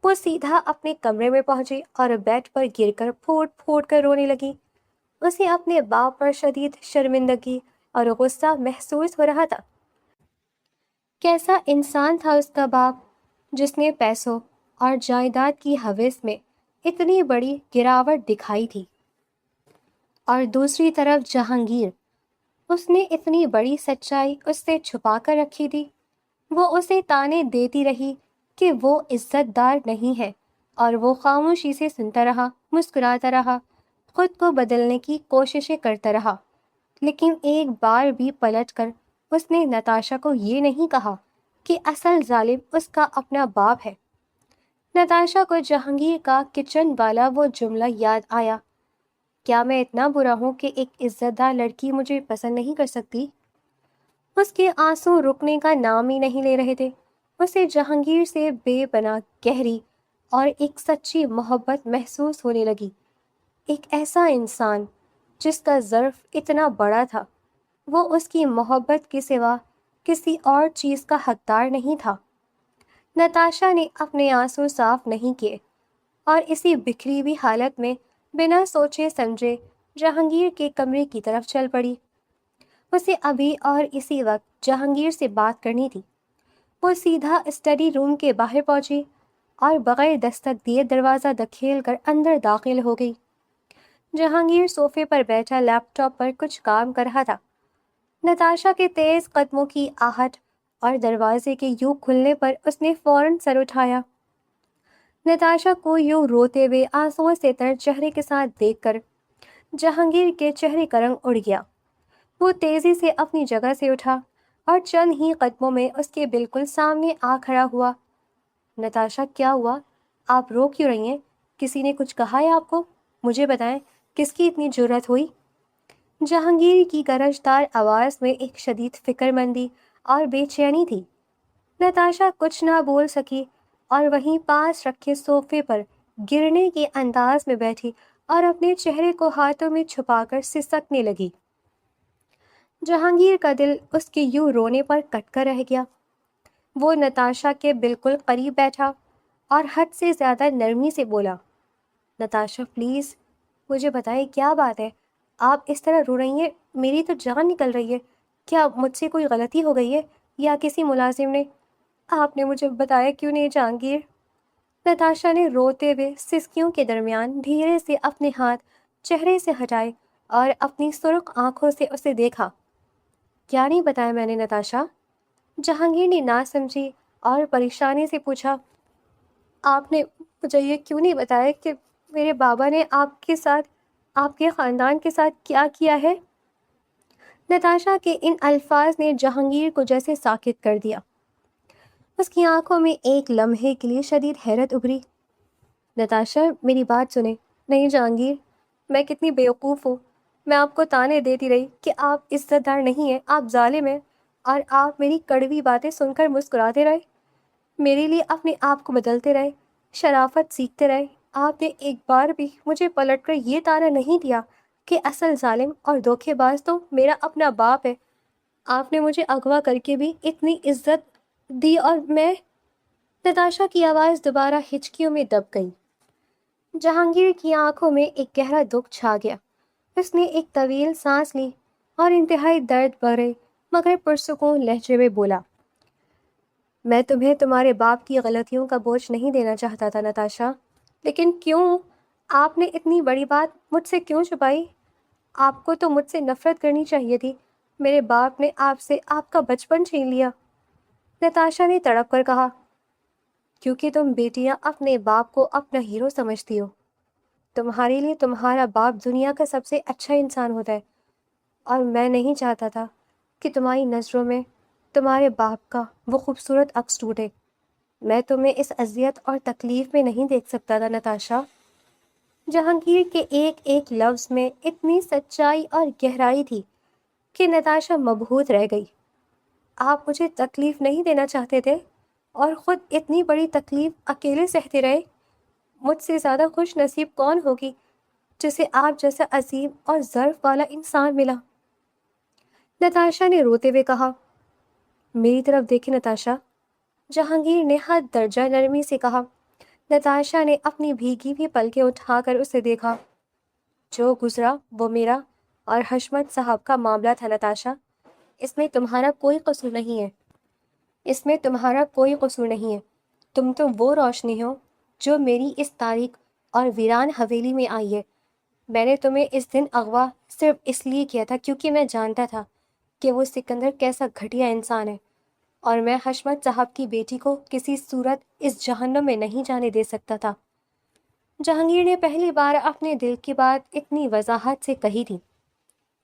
وہ سیدھا اپنے کمرے میں پہنچی اور بیڈ پر گر کر پھوٹ پھوٹ کر رونے لگی۔ اسے اپنے باپ پر شدید شرمندگی اور غصہ محسوس ہو رہا تھا۔ کیسا انسان تھا اس کا باپ، جس نے پیسوں اور جائیداد کی ہوس میں اتنی بڑی گراوٹ دکھائی تھی، اور دوسری طرف جہانگیر، اس نے اتنی بڑی سچائی اس سے چھپا کر رکھی تھی۔ وہ اسے تانے دیتی رہی کہ وہ عزت دار نہیں ہے، اور وہ خاموشی سے سنتا رہا، مسکراتا رہا، خود کو بدلنے کی کوششیں کرتا رہا، لیکن ایک بار بھی پلٹ کر اس نے نتاشا کو یہ نہیں کہا کہ اصل ظالم اس کا اپنا باپ ہے۔ نتاشا کو جہانگیر کا کچن والا وہ جملہ یاد آیا، کیا میں اتنا برا ہوں کہ ایک عزت دار لڑکی مجھے پسند نہیں کر سکتی؟ اس کے آنسو رکنے کا نام ہی نہیں لے رہے تھے۔ اسے جہانگیر سے بے پناہ گہری اور ایک سچی محبت محسوس ہونے لگی۔ ایک ایسا انسان جس کا ظرف اتنا بڑا تھا، وہ اس کی محبت کے سوا کسی اور چیز کا حقدار نہیں تھا۔ نتاشا نے اپنے آنسو صاف نہیں کیے اور اسی بکھری ہوئی حالت میں بنا سوچے سمجھے جہانگیر کے کمرے کی طرف چل پڑی۔ اسے ابھی اور اسی وقت جہانگیر سے بات کرنی تھی۔ وہ سیدھا اسٹڈی روم کے باہر پہنچی اور بغیر دستک دیے دروازہ دھکیل کر اندر داخل ہو گئی۔ جہانگیر صوفے پر بیٹھا لیپ ٹاپ پر کچھ کام کر رہا تھا۔ نتاشا کے تیز قدموں کی آہٹ اور دروازے کے یوں کھلنے پر اس نے فوراً سر اٹھایا۔ نتاشا کو یوں روتے ہوئے آنسوؤں سے تر چہرے کے ساتھ دیکھ کر جہانگیر کے چہرے کا رنگ اڑ گیا۔ وہ تیزی سے اپنی جگہ سے اٹھا اور چند ہی قدموں میں اس کے بالکل سامنے آ کھڑا ہوا۔ نتاشا، کیا ہوا؟ آپ رو کیوں رہی ہیں؟ کسی نے کچھ کہا ہے آپ کو؟ مجھے بتائیں، کس کی اتنی جرأت ہوئی؟ جہانگیر کی گرجدار آواز میں ایک شدید فکر مندی اور بے چینی تھی۔ نتاشا کچھ نہ بول سکی اور وہیں پاس رکھے صوفے پر گرنے کے انداز میں بیٹھی اور اپنے چہرے کو ہاتھوں میں چھپا کر سسکنے لگی۔ جہانگیر کا دل اس کے یوں رونے پر کٹ کر رہ گیا۔ وہ نتاشا کے بالکل قریب بیٹھا اور حد سے زیادہ نرمی سے بولا، نتاشا پلیز مجھے بتائیں کیا بات ہے؟ آپ اس طرح رو رہی ہیں، میری تو جان نکل رہی ہے۔ کیا مجھ سے کوئی غلطی ہو گئی ہے یا کسی ملازم نے؟ آپ نے مجھے بتایا کیوں نہیں جہانگیر؟ نتاشا نے روتے ہوئے سسکیوں کے درمیان دھیرے سے اپنے ہاتھ چہرے سے ہٹائے اور اپنی سرخ آنکھوں سے اسے دیکھا۔ کیا نہیں بتایا میں نے نتاشا؟ جہانگیر نے نہ سمجھی اور پریشانی سے پوچھا، آپ نے مجھے یہ کیوں نہیں بتایا کہ میرے بابا نے آپ کے ساتھ، آپ کے خاندان کے ساتھ کیا کیا ہے؟ نتاشا کے ان الفاظ نے جہانگیر کو جیسے ساکت کر دیا۔ اس کی آنکھوں میں ایک لمحے کے لیے شدید حیرت ابھری۔ نتاشا میری بات سنیں۔ نہیں جہانگیر، میں کتنی بیوقوف ہوں۔ میں آپ کو تانے دیتی رہی کہ آپ عزت دار نہیں ہیں، آپ ظالم ہیں، اور آپ میری کڑوی باتیں سن کر مسکراتے رہے، میرے لیے اپنے آپ کو بدلتے رہے، شرافت سیکھتے رہے۔ آپ نے ایک بار بھی مجھے پلٹ کر یہ تانا نہیں دیا کہ اصل ظالم اور دھوکے باز تو میرا اپنا باپ ہے۔ آپ نے مجھے اغوا کر کے بھی اتنی عزت دی اور میں… نتاشا کی آواز دوبارہ ہچکیوں میں دب گئی۔ جہانگیر کی آنکھوں میں ایک گہرا دکھ چھا گیا۔ اس نے ایک طویل سانس لی اور انتہائی درد بھرے مگر پرسکون لہجے میں بولا، میں تمہیں تمہارے باپ کی غلطیوں کا بوجھ نہیں دینا چاہتا تھا نتاشا، لیکن کیوں؟ آپ نے اتنی بڑی بات مجھ سے کیوں چھپائی؟ آپ کو تو مجھ سے نفرت کرنی چاہیے تھی۔ میرے باپ نے آپ سے آپ کا بچپن چھین لیا، نتاشا نے تڑپ کر کہا۔ کیونکہ تم بیٹیاں اپنے باپ کو اپنا ہیرو سمجھتی ہو۔ تمہارے لیے تمہارا باپ دنیا کا سب سے اچھا انسان ہوتا ہے، اور میں نہیں چاہتا تھا کہ تمہاری نظروں میں تمہارے باپ کا وہ خوبصورت عکس ٹوٹے۔ میں تمہیں اس اذیت اور تکلیف میں نہیں دیکھ سکتا تھا نتاشا۔ جہانگیر کے ایک ایک لفظ میں اتنی سچائی اور گہرائی تھی کہ نتاشا مبہوت رہ گئی۔ آپ مجھے تکلیف نہیں دینا چاہتے تھے اور خود اتنی بڑی تکلیف اکیلے سہتے رہے۔ مجھ سے زیادہ خوش نصیب کون ہوگی جسے آپ جیسا عظیم اور ظرف والا انسان ملا۔ نتاشا نے روتے ہوئے کہا۔ میری طرف دیکھیں نتاشا، جہانگیر نے حد درجہ نرمی سے کہا۔ نتاشا نے اپنی بھیگی ہوئی پلکیں اٹھا کر اسے دیکھا۔ جو گزرا وہ میرا اور حشمت صاحب کا معاملہ تھا نتاشا، اس میں تمہارا کوئی قصور نہیں ہے۔ اس میں تمہارا کوئی قصور نہیں ہے۔ تم تو وہ روشنی ہو جو میری اس تاریک اور ویران حویلی میں آئی ہے۔ میں نے تمہیں اس دن اغوا صرف اس لیے کیا تھا کیونکہ میں جانتا تھا کہ وہ سکندر کیسا گھٹیا انسان ہے، اور میں حشمت صاحب کی بیٹی کو کسی صورت اس جہنم میں نہیں جانے دے سکتا تھا۔ جہانگیر نے پہلی بار اپنے دل کی بات اتنی وضاحت سے کہی تھی۔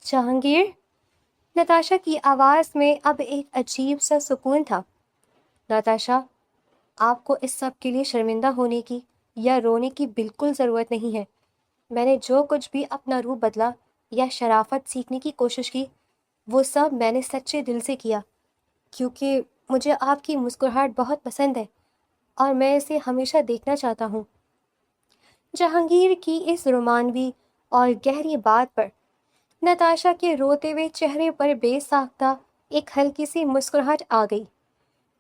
جہانگیر، نتاشا کی آواز میں اب ایک عجیب سا سکون تھا۔ نتاشا، آپ کو اس سب کے لیے شرمندہ ہونے کی یا رونے کی بالکل ضرورت نہیں ہے۔ میں نے جو کچھ بھی اپنا روح بدلا یا شرافت سیکھنے کی کوشش کی، وہ سب میں نے سچے دل سے کیا، کیونکہ مجھے آپ کی مسکراہٹ بہت پسند ہے اور میں اسے ہمیشہ دیکھنا چاہتا ہوں۔ جہانگیر کی اس رومانوی اور گہری بات پر نتاشا کے روتے ہوئے چہرے پر بے ساختہ ایک ہلکی سی مسکراہٹ آ گئی۔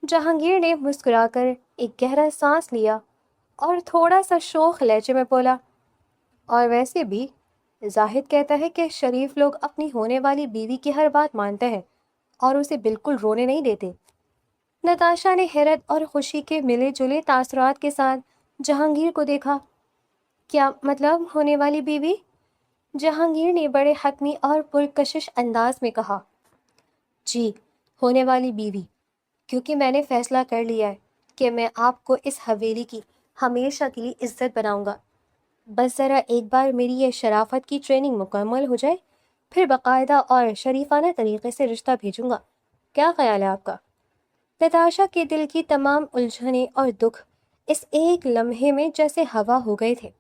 جہانگیر نے مسکرا کر ایک گہرا سانس لیا اور تھوڑا سا شوخ لہجے میں بولا، اور ویسے بھی زاہد کہتا ہے کہ شریف لوگ اپنی ہونے والی بیوی کی ہر بات مانتے ہیں اور اسے بالکل رونے نہیں دیتے۔ نتاشا نے حیرت اور خوشی کے ملے جلے تاثرات کے ساتھ جہانگیر کو دیکھا۔ کیا مطلب ہونے والی بیوی؟ جہانگیر نے بڑے حتمی اور پرکشش انداز میں کہا۔ جی، ہونے والی بیوی، کیونکہ میں نے فیصلہ کر لیا ہے کہ میں آپ کو اس حویلی کی ہمیشہ کے لیے عزت بناؤں گا۔ بس ذرا ایک بار میری یہ شرافت کی ٹریننگ مکمل ہو جائے، پھر باقاعدہ اور شریفانہ طریقے سے رشتہ بھیجوں گا۔ کیا خیال ہے آپ کا؟ نتاشا کے دل کی تمام الجھنیں اور دکھ اس ایک لمحے میں جیسے ہوا ہو گئے تھے۔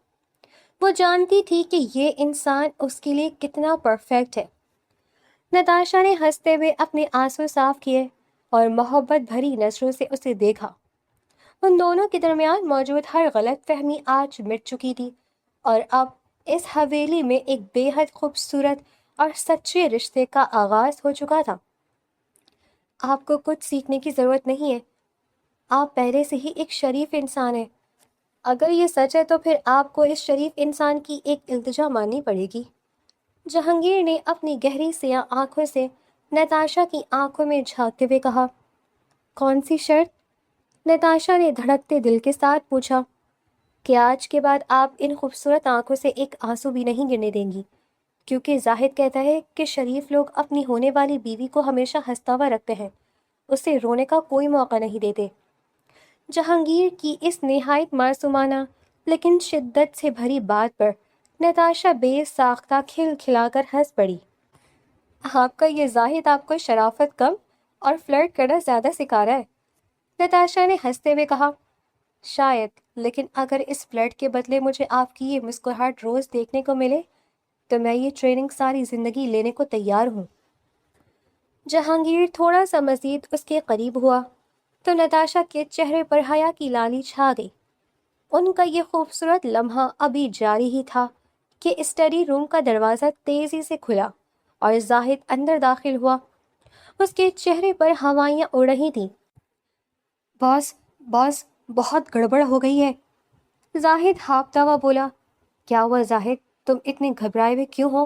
وہ جانتی تھی کہ یہ انسان اس کے لیے کتنا پرفیکٹ ہے۔ نتاشا نے ہنستے ہوئے اپنے آنسو صاف کیے اور محبت بھری نظروں سے اسے دیکھا۔ ان دونوں کے درمیان موجود ہر غلط فہمی آج مٹ چکی تھی، اور اب اس حویلی میں ایک بے حد خوبصورت اور سچے رشتے کا آغاز ہو چکا تھا۔ آپ کو کچھ سیکھنے کی ضرورت نہیں ہے، آپ پہلے سے ہی ایک شریف انسان ہیں۔ اگر یہ سچ ہے تو پھر آپ کو اس شریف انسان کی ایک التجا ماننی پڑے گی۔ جہانگیر نے اپنی گہری سیاہ آنکھوں سے نتاشا کی آنکھوں میں جھانکتے ہوئے کہا۔ کون سی شرط؟ نتاشا نے دھڑکتے دل کے ساتھ پوچھا۔ کہ آج کے بعد آپ ان خوبصورت آنکھوں سے ایک آنسو بھی نہیں گرنے دیں گی، کیونکہ زاہد کہتا ہے کہ شریف لوگ اپنی ہونے والی بیوی کو ہمیشہ ہنستا ہوا رکھتے ہیں، اسے رونے کا کوئی موقع نہیں دیتے۔ جہانگیر کی اس نہایت معصومانہ لیکن شدت سے بھری بات پر نتاشا بے ساختہ کھل کھلا کر ہنس پڑی۔ آپ کا یہ زاہد آپ کو شرافت کم اور فلرٹ کرنا زیادہ سکھا رہا ہے، نتاشا نے ہنستے ہوئے کہا۔ شاید، لیکن اگر اس فلرٹ کے بدلے مجھے آپ کی یہ مسکراہٹ روز دیکھنے کو ملے تو میں یہ ٹریننگ ساری زندگی لینے کو تیار ہوں۔ جہانگیر تھوڑا سا مزید اس کے قریب ہوا تو نتاشا کے چہرے پر حیا کی لالی چھا گئی۔ ان کا یہ خوبصورت لمحہ ابھی جاری ہی تھا کہ اسٹڈی روم کا دروازہ تیزی سے کھلا اور زاہد اندر داخل ہوا۔ اس کے چہرے پر ہوائیاں اڑ رہی تھیں۔ باس بہت گڑبڑ ہو گئی ہے، زاہد ہاپتا ہوا بولا۔ کیا ہوا زاہد، تم اتنے گھبرائے ہوئے کیوں ہو؟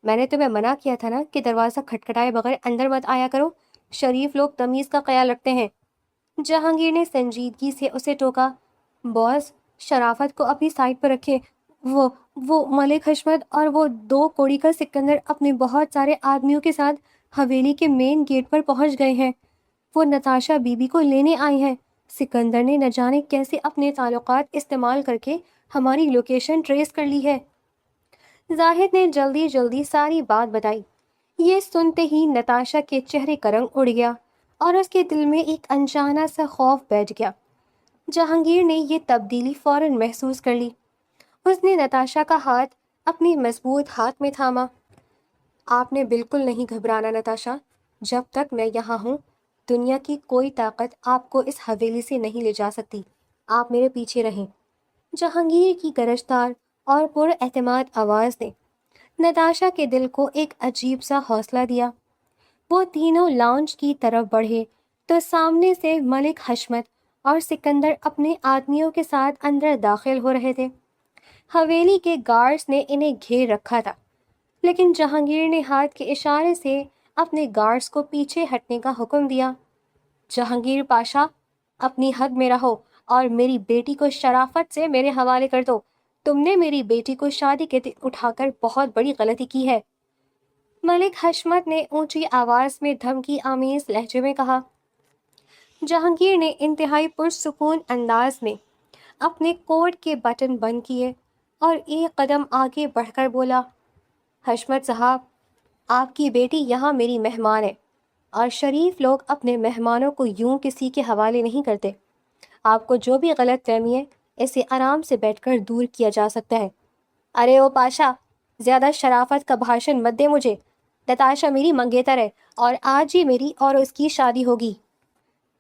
میں نے تمہیں منع کیا تھا نا کہ دروازہ کھٹکھٹائے بغیر اندر مت آیا کرو، شریف لوگ تمیز کا خیال رکھتے ہیں۔ جہانگیر نے سنجیدگی سے اسے ٹوکا۔ باس، شرافت کو اپنی سائڈ پر رکھے، وہ ملک حشمت اور وہ 2 کوڑی کا سکندر اپنے بہت سارے آدمیوں کے ساتھ حویلی کے مین گیٹ پر پہنچ گئے ہیں۔ وہ نتاشا بیوی کو لینے آئے ہیں۔ سکندر نے نہ جانے کیسے اپنے تعلقات استعمال کر کے ہماری لوکیشن ٹریس کر لی ہے۔ زاہد نے جلدی جلدی ساری بات بتائی۔ یہ سنتے ہی نتاشا کے چہرے کا رنگ اڑ گیا اور اس کے دل میں ایک انجانا سا خوف بیٹھ گیا۔ جہانگیر نے یہ تبدیلی فوراً محسوس کر لی۔ اس نے نتاشا کا ہاتھ اپنے مضبوط ہاتھ میں تھاما۔ آپ نے بالکل نہیں گھبرانا نتاشا، جب تک میں یہاں ہوں دنیا کی کوئی طاقت آپ کو اس حویلی سے نہیں لے جا سکتی۔ آپ میرے پیچھے رہیں۔ جہانگیر کی گرجدار اور پر اعتماد آواز نے نتاشا کے دل کو ایک عجیب سا حوصلہ دیا۔ وہ تینوں لاؤنج کی طرف بڑھے تو سامنے سے ملک حشمت اور سکندر اپنے آدمیوں کے ساتھ اندر داخل ہو رہے تھے۔ حویلی کے گارڈز نے انہیں گھیر رکھا تھا، لیکن جہانگیر نے ہاتھ کے اشارے سے اپنے گارڈز کو پیچھے ہٹنے کا حکم دیا۔ جہانگیر پاشا، اپنی حد میں رہو اور میری بیٹی کو شرافت سے میرے حوالے کر دو۔ تم نے میری بیٹی کو شادی کے دن اٹھا کر بہت بڑی غلطی کی ہے۔ ملک حشمت نے اونچی آواز میں دھمکی آمیز لہجے میں کہا۔ جہانگیر نے انتہائی پرسکون انداز میں اپنے کوٹ کے بٹن بند کیے اور ایک قدم آگے بڑھ کر بولا، حشمت صاحب، آپ کی بیٹی یہاں میری مہمان ہے اور شریف لوگ اپنے مہمانوں کو یوں کسی کے حوالے نہیں کرتے۔ آپ کو جو بھی غلط فہمی ہے اسے آرام سے بیٹھ کر دور کیا جا سکتا ہے۔ ارے او پاشا، زیادہ شرافت کا بھاشن مت دے مجھے۔ نتاشا میری منگیتر ہے اور آج ہی میری اور اس کی شادی ہوگی۔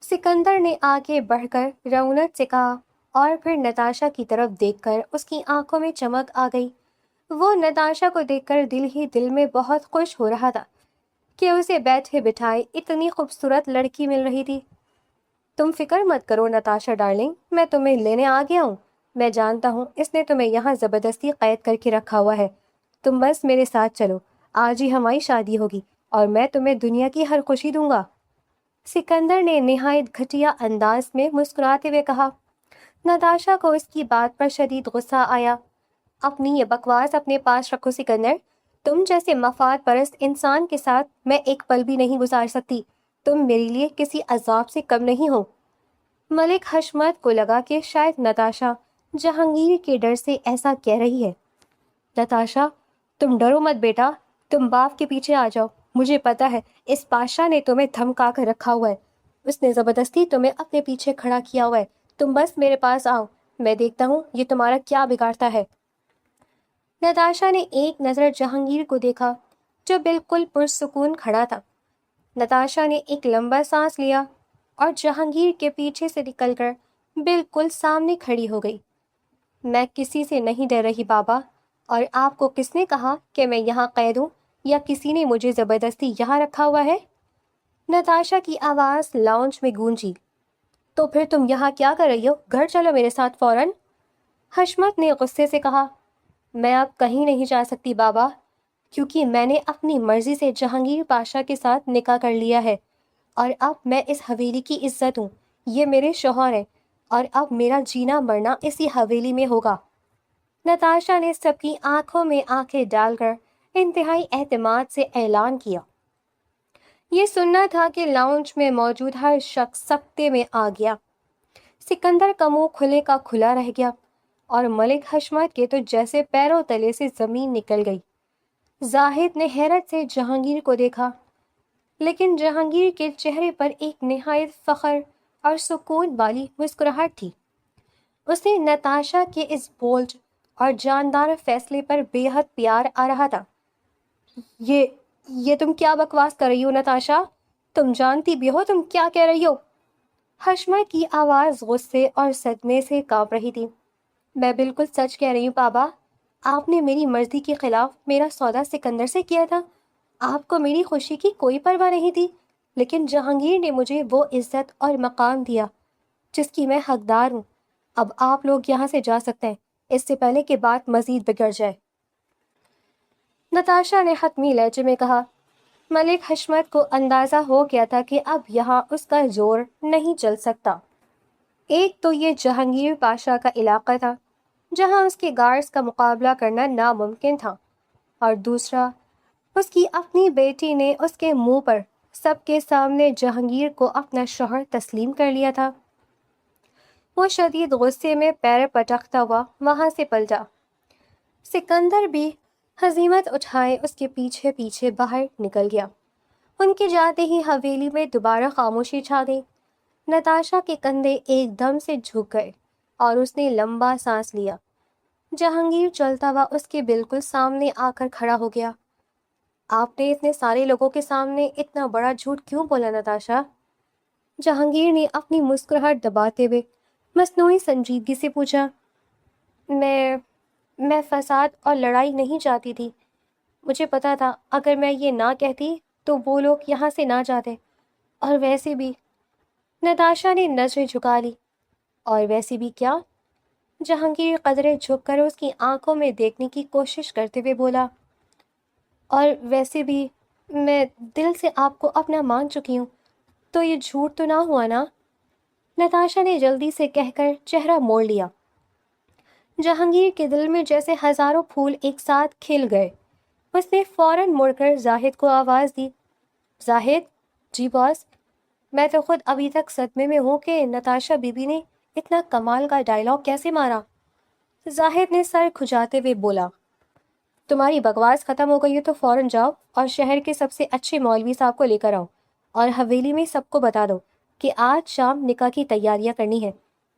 سکندر نے آگے بڑھ کر رونق سے کہا اور پھر نتاشا کی طرف دیکھ کر اس کی آنکھوں میں چمک آ گئی۔ وہ نتاشا کو دیکھ کر دل ہی دل میں بہت خوش ہو رہا تھا کہ اسے بیٹھے بٹھائے اتنی خوبصورت لڑکی مل رہی تھی۔ تم فکر مت کرو نتاشا ڈارلنگ، میں تمہیں لینے آ گیا ہوں۔ میں جانتا ہوں اس نے تمہیں یہاں زبردستی قید کر کے رکھا ہوا ہے۔ تم بس میرے ساتھ چلو، آج ہی ہماری شادی ہوگی اور میں تمہیں دنیا کی ہر خوشی دوں گا۔ سکندر نے نہایت گھٹیا انداز میں مسکراتے ہوئے کہا۔ نتاشا کو اس کی بات پر شدید غصہ آیا۔ اپنی یہ بکواس اپنے پاس رکھو سکندر، تم جیسے مفاد پرست انسان کے ساتھ میں ایک پل بھی نہیں گزار سکتی۔ تم میرے لیے کسی عذاب سے کم نہیں ہو۔ ملک حشمت کو لگا کہ شاید نتاشا جہانگیر کے ڈر سے ایسا کہہ رہی ہے۔ نتاشا، تم ڈرو مت بیٹا، تم باپ کے پیچھے آ جاؤ۔ مجھے پتا ہے اس پاشا نے تمہیں دھمکا کر رکھا ہوا ہے، اس نے زبردستی تمہیں اپنے پیچھے کھڑا کیا ہوا ہے۔ تم بس میرے پاس آؤ، میں دیکھتا ہوں یہ تمہارا کیا بگاڑتا ہے۔ نتاشا نے ایک نظر جہانگیر کو دیکھا جو بالکل پرسکون کھڑا تھا۔ نتاشا نے ایک لمبا سانس لیا اور جہانگیر کے پیچھے سے نکل کر بالکل سامنے کھڑی ہو گئی۔ میں کسی سے نہیں ڈر رہی بابا، اور آپ کو کس نے کہا کہ میں یہاں قید ہوں یا کسی نے مجھے زبردستی یہاں رکھا ہوا ہے؟ نتاشا کی آواز لاؤنج میں گونجی۔ تو پھر تم یہاں کیا کر رہی ہو؟ گھر چلو میرے ساتھ فوراً۔ حشمت نے غصے سے کہا، میں اب کہیں نہیں جا سکتی بابا، کیونکہ میں نے اپنی مرضی سے جہانگیر پاشا کے ساتھ نکاح کر لیا ہے اور اب میں اس حویلی کی عزت ہوں۔ یہ میرے شوہر ہیں اور اب میرا جینا مرنا اسی حویلی میں ہوگا۔ نتاشا نے سب کی آنکھوں میں آنکھیں ڈال کر انتہائی اعتماد سے اعلان کیا۔ یہ سننا تھا کہ لاؤنج میں موجود ہر شخص سکتے میں آ گیا۔ سکندر کا منہ کھلے کا کھلا رہ گیا اور ملک حشمت کے تو جیسے پیروں تلے سے زمین نکل گئی۔ زاہد نے حیرت سے جہانگیر کو دیکھا، لیکن جہانگیر کے چہرے پر ایک نہایت فخر اور سکون والی مسکراہٹ تھی۔ اسے نتاشا کے اس بولڈ اور جاندار فیصلے پر بے حد پیار آ رہا تھا۔ یہ تم کیا بکواس کر رہی ہو نتاشا؟ تم جانتی بھی ہو تم کیا کہہ رہی ہو؟ حشمت کی آواز غصے اور صدمے سے کانپ رہی تھی۔ میں بالکل سچ کہہ رہی ہوں بابا، آپ نے میری مرضی کے خلاف میرا سودا سکندر سے کیا تھا۔ آپ کو میری خوشی کی کوئی پرواہ نہیں تھی، لیکن جہانگیر نے مجھے وہ عزت اور مقام دیا جس کی میں حقدار ہوں۔ اب آپ لوگ یہاں سے جا سکتے ہیں، اس سے پہلے کہ بات مزید بگڑ جائے۔ نتاشا نے حتمی لہجے میں کہا۔ ملک حشمت کو اندازہ ہو گیا تھا کہ اب یہاں اس کا زور نہیں چل سکتا۔ ایک تو یہ جہانگیر پاشا کا علاقہ تھا جہاں اس کے گارڈز کا مقابلہ کرنا ناممکن تھا، اور دوسرا اس کی اپنی بیٹی نے اس کے منہ پر سب کے سامنے جہانگیر کو اپنا شوہر تسلیم کر لیا تھا۔ وہ شدید غصے میں پیر پٹکتا ہوا وہاں سے پلٹا۔ سکندر بھی ہزیمت اٹھائے اس کے پیچھے پیچھے باہر نکل گیا۔ ان کے جاتے ہی حویلی میں دوبارہ خاموشی چھا گئی۔ نتاشا کے کندھے ایک دم سے جھک گئے اور اس نے لمبا سانس لیا۔ جہانگیر چلتا ہوا اس کے بالکل سامنے آ کر کھڑا ہو گیا۔ آپ نے اتنے سارے لوگوں کے سامنے اتنا بڑا جھوٹ کیوں بولا نتاشا؟ جہانگیر نے اپنی مسکراہٹ دباتے ہوئے مصنوعی سنجیدگی سے پوچھا۔ میں فساد اور لڑائی نہیں چاہتی تھی۔ مجھے پتا تھا اگر میں یہ نہ کہتی تو وہ لوگ یہاں سے نہ جاتے، اور ویسے بھی نتاشا نے نظریں جھکا لی۔ اور ویسے بھی کیا؟ جہانگیر قدرے جھک کر اس کی آنکھوں میں دیکھنے کی کوشش کرتے ہوئے بولا، اور ویسے بھی میں دل سے آپ کو اپنا مان چکی ہوں، تو یہ جھوٹ تو نہ ہوا نا؟ نتاشا نے جلدی سے کہہ کر چہرہ موڑ لیا۔ جہانگیر کے دل میں جیسے ہزاروں پھول ایک ساتھ کھل گئے۔ اس نے فوراً مڑ کر زاہد کو آواز دی۔ زاہد؟ جی باس؟ میں تو خود ابھی تک صدمے میں ہوں کہ نتاشا بی بی نے اتنا کمال کا ڈائلاگ کیسے مارا۔ زاہد نے سر کھجاتے ہوئے بولا، تمہاری بکواس ختم ہو گئی ہے تو فوراً جاؤ اور شہر کے سب سے اچھے مولوی صاحب کو لے کر آؤ، اور حویلی میں سب کو بتا دو کہ آج شام نکاح کی تیاریاں کرنی ہے۔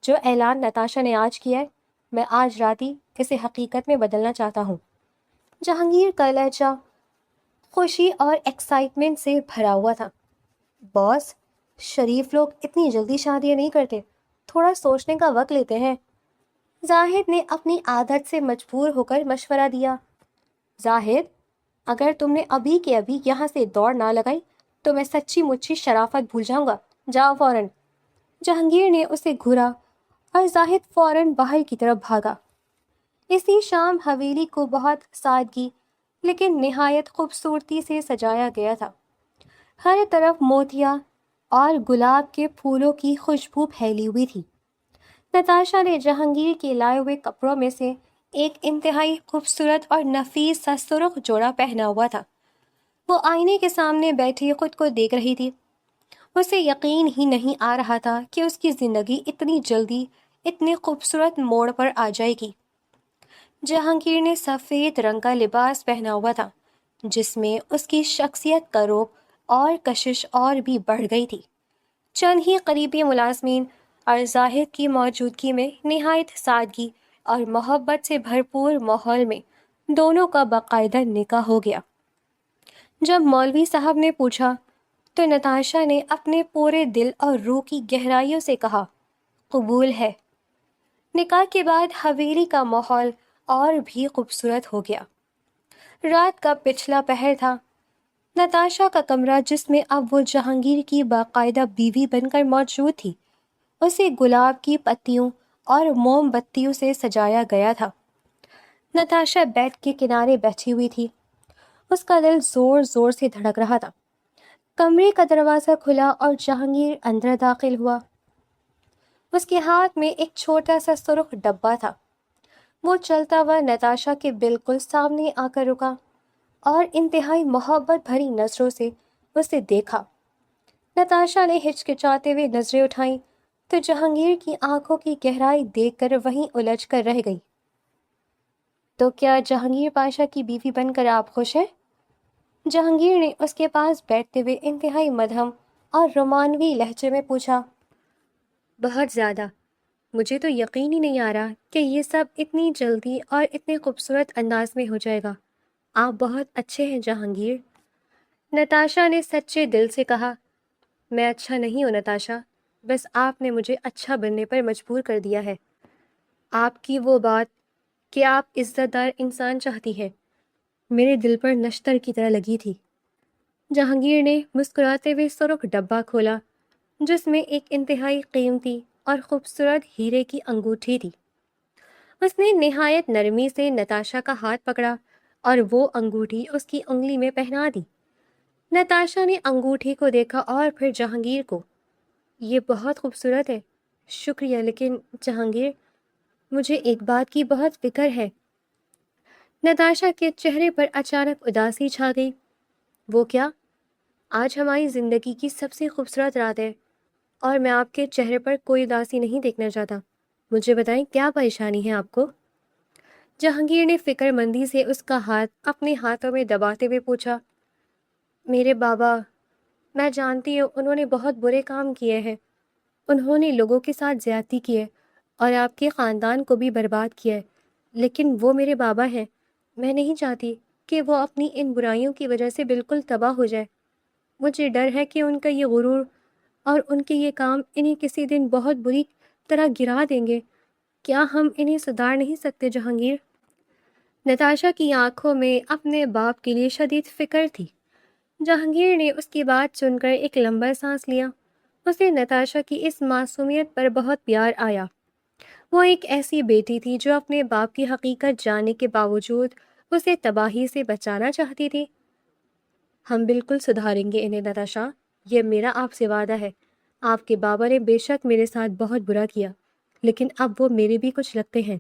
جو اعلان نتاشا نے آج کیا ہے، میں آج رات ہی اسے حقیقت میں بدلنا چاہتا ہوں۔ جہانگیر کا لہجہ خوشی اور ایکسائٹمنٹ سے بھرا ہوا تھا۔ باس، شریف لوگ اتنی جلدی شادیاں نہیں کرتے، تھوڑا سوچنے کا وقت لیتے ہیں۔ زاہد نے اپنی عادت سے مجبور ہو کر مشورہ دیا۔ زاہد، اگر تم نے ابھی کے ابھی یہاں سے دوڑ نہ لگائی تو میں سچی مچی شرافت بھول جاؤں گا۔ جاؤ فوراً۔ جہانگیر نے اسے گھورا اور زاہد فوراً باہر کی طرف بھاگا۔ اسی شام حویلی کو بہت سادگی لیکن نہایت خوبصورتی سے سجایا گیا تھا۔ ہر طرف موتیا اور گلاب کے پھولوں کی خوشبو پھیلی ہوئی تھی۔ نتاشا نے جہانگیر کے لائے ہوئے کپڑوں میں سے ایک انتہائی خوبصورت اور نفیس سا سرخ جوڑا پہنا ہوا تھا۔ وہ آئینے کے سامنے بیٹھی خود کو دیکھ رہی تھی۔ اسے یقین ہی نہیں آ رہا تھا کہ اس کی زندگی اتنی جلدی اتنے خوبصورت موڑ پر آ جائے گی۔ جہانگیر نے سفید رنگ کا لباس پہنا ہوا تھا جس میں اس کی شخصیت کا روپ اور کشش اور بھی بڑھ گئی تھی۔ چند ہی قریبی ملازمین اور زاہد کی موجودگی میں نہایت سادگی اور محبت سے بھرپور ماحول میں دونوں کا باقاعدہ نکاح ہو گیا۔ جب مولوی صاحب نے پوچھا تو نتاشا نے اپنے پورے دل اور روح کی گہرائیوں سے کہا، قبول ہے۔ نکاح کے بعد حویلی کا ماحول اور بھی خوبصورت ہو گیا۔ رات کا پچھلا پہر تھا۔ نتاشا کا کمرہ جس میں اب وہ جہانگیر کی باقاعدہ بیوی بن کر موجود تھی، اسے گلاب کی پتیوں اور موم بتیوں سے سجایا گیا تھا۔ نتاشا بیڈ کے کنارے بیٹھی ہوئی تھی۔ اس کا دل زور زور سے دھڑک رہا تھا۔ کمرے کا دروازہ کھلا اور جہانگیر اندر داخل ہوا۔ اس کے ہاتھ میں ایک چھوٹا سا سرخ ڈبہ تھا۔ وہ چلتا ہوا نتاشا کے بالکل سامنے آ کر رکا اور انتہائی محبت بھری نظروں سے اسے دیکھا۔ نتاشا نے ہچکچاتے ہوئے نظریں اٹھائیں تو جہانگیر کی آنکھوں کی گہرائی دیکھ کر وہیں الجھ کر رہ گئی۔ تو کیا جہانگیر پاشا کی بیوی بن کر آپ خوش ہیں؟ جہانگیر نے اس کے پاس بیٹھتے ہوئے انتہائی مدھم اور رومانوی لہجے میں پوچھا۔ بہت زیادہ۔ مجھے تو یقین ہی نہیں آ رہا کہ یہ سب اتنی جلدی اور اتنے خوبصورت انداز میں ہو جائے گا۔ آپ بہت اچھے ہیں جہانگیر۔ نتاشا نے سچے دل سے کہا، میں اچھا نہیں ہوں نتاشا، بس آپ نے مجھے اچھا بننے پر مجبور کر دیا ہے۔ آپ کی وہ بات کہ آپ عزت دار انسان چاہتی ہیں میرے دل پر نشتر کی طرح لگی تھی۔ جہانگیر نے مسکراتے ہوئے سرخ ڈبہ کھولا جس میں ایک انتہائی قیمتی اور خوبصورت ہیرے کی انگوٹھی تھی۔ اس نے نہایت نرمی سے نتاشا کا ہاتھ پکڑا اور وہ انگوٹھی اس کی انگلی میں پہنا دی۔ نتاشا نے انگوٹھی کو دیکھا اور پھر جہانگیر کو۔ یہ بہت خوبصورت ہے، شکریہ، لیکن جہانگیر، مجھے ایک بات کی بہت فکر ہے۔ نتاشا کے چہرے پر اچانک اداسی چھا گئی۔ وہ کیا؟ آج ہماری زندگی کی سب سے خوبصورت رات ہے اور میں آپ کے چہرے پر کوئی اداسی نہیں دیکھنا چاہتا. مجھے بتائیں کیا پریشانی ہے آپ کو؟ جہانگیر نے فکر مندی سے اس کا ہاتھ اپنے ہاتھوں میں دباتے ہوئے پوچھا. میرے بابا، میں جانتی ہوں انہوں نے بہت برے کام کیے ہیں. انہوں نے لوگوں کے ساتھ زیادتی کی ہے اور آپ کے خاندان کو بھی برباد کیا ہے. لیکن وہ میرے بابا ہیں. میں نہیں چاہتی کہ وہ اپنی ان برائیوں کی وجہ سے بالکل تباہ ہو جائے. مجھے ڈر ہے کہ ان کا یہ غرور اور ان کے یہ کام انہیں کسی دن بہت بری طرح گرا دیں گے. کیا ہم انہیں سدھار نہیں سکتے جہانگیر؟ نتاشا کی آنکھوں میں اپنے باپ کے لیے شدید فکر تھی. جہانگیر نے اس کی بات سن کر ایک لمبا سانس لیا. اسے نتاشا کی اس معصومیت پر بہت پیار آیا. وہ ایک ایسی بیٹی تھی جو اپنے باپ کی حقیقت جاننے کے باوجود اسے تباہی سے بچانا چاہتی تھی. ہم بالکل سدھاریں گے انہیں نتاشا، یہ میرا آپ سے وعدہ ہے. آپ کے بابا نے بے شک میرے ساتھ بہت برا کیا، لیکن اب وہ میرے بھی کچھ لگتے ہیں.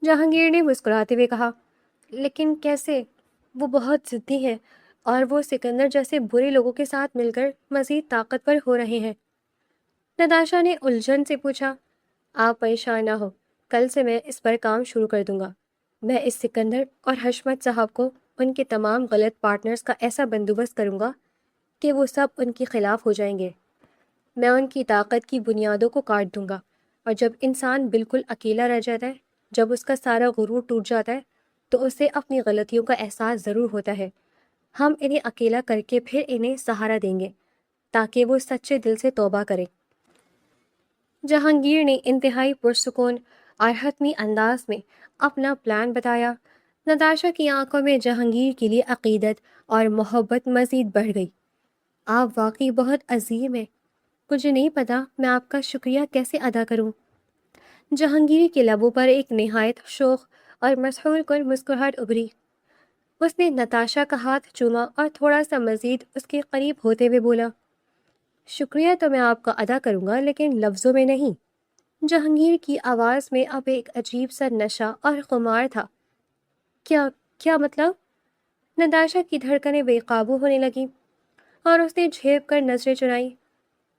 جہانگیر نے مسکراتے ہوئے کہا. لیکن کیسے؟ وہ بہت ضدی ہیں اور وہ سکندر جیسے برے لوگوں کے ساتھ مل کر مزید طاقتور ہو رہے ہیں. نتاشا نے الجھن سے پوچھا. آپ پریشان نہ ہو، کل سے میں اس پر کام شروع کر دوں گا. میں اس سکندر اور حشمت صاحب کو ان کے تمام غلط پارٹنرز کا ایسا بندوبست کروں گا کہ وہ سب ان کے خلاف ہو جائیں گے. میں ان کی طاقت کی بنیادوں کو کاٹ دوں گا، اور جب انسان بالکل اکیلا رہ جاتا ہے، جب اس کا سارا غرور ٹوٹ جاتا ہے، تو اسے اپنی غلطیوں کا احساس ضرور ہوتا ہے. ہم انہیں اکیلا کر کے پھر انہیں سہارا دیں گے تاکہ وہ سچے دل سے توبہ کریں. جہانگیر نے انتہائی پرسکون اور حتمی انداز میں اپنا پلان بتایا. نتاشا کی آنکھوں میں جہانگیر کے لیے عقیدت اور محبت مزید بڑھ گئی. آپ واقعی بہت عظیم ہیں. مجھے نہیں پتا میں آپ کا شکریہ کیسے ادا کروں. جہانگیر کے لبوں پر ایک نہایت شوخ اور مسحور کن مسکراہٹ ابھری. اس نے نتاشا کا ہاتھ چوما اور تھوڑا سا مزید اس کے قریب ہوتے ہوئے بولا. شکریہ تو میں آپ کا ادا کروں گا، لیکن لفظوں میں نہیں. جہانگیر کی آواز میں اب ایک عجیب سا نشہ اور خمار تھا. کیا مطلب؟ نتاشا کی دھڑکنیں بے قابو ہونے لگیں اور اس نے جھیپ کر نظریں چرائیں.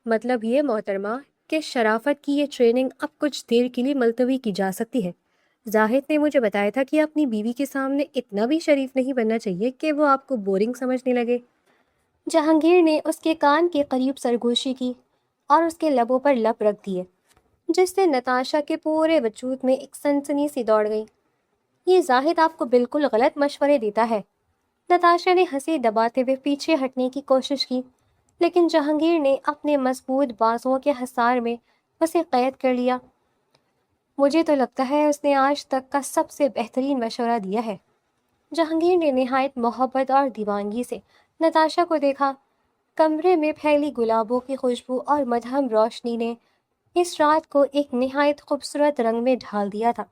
مطلب یہ محترمہ کہ شرافت کی یہ ٹریننگ اب کچھ دیر کے لیے ملتوی کی جا سکتی ہے. زاہد نے مجھے بتایا تھا کہ اپنی بیوی کے سامنے اتنا بھی شریف نہیں بننا چاہیے کہ وہ آپ کو بورنگ سمجھنے لگے. جہانگیر نے اس کے کان کے قریب سرگوشی کی اور اس کے لبوں پر لب رکھ دیے، جس سے نتاشا کے پورے وجود میں ایک سنسنی سی دوڑ گئی. یہ زاہد آپ کو بالکل غلط مشورے دیتا ہے. نتاشا نے ہنسی دباتے ہوئے پیچھے ہٹنے کی کوشش کی، لیکن جہانگیر نے اپنے مضبوط بازوؤں کے حصار میں اسے قید کر لیا. مجھے تو لگتا ہے اس نے آج تک کا سب سے بہترین مشورہ دیا ہے. جہانگیر نے نہایت محبت اور دیوانگی سے نتاشا کو دیکھا. کمرے میں پھیلی گلابوں کی خوشبو اور مدھم روشنی نے اس رات کو ایک نہایت خوبصورت رنگ میں ڈھال دیا تھا.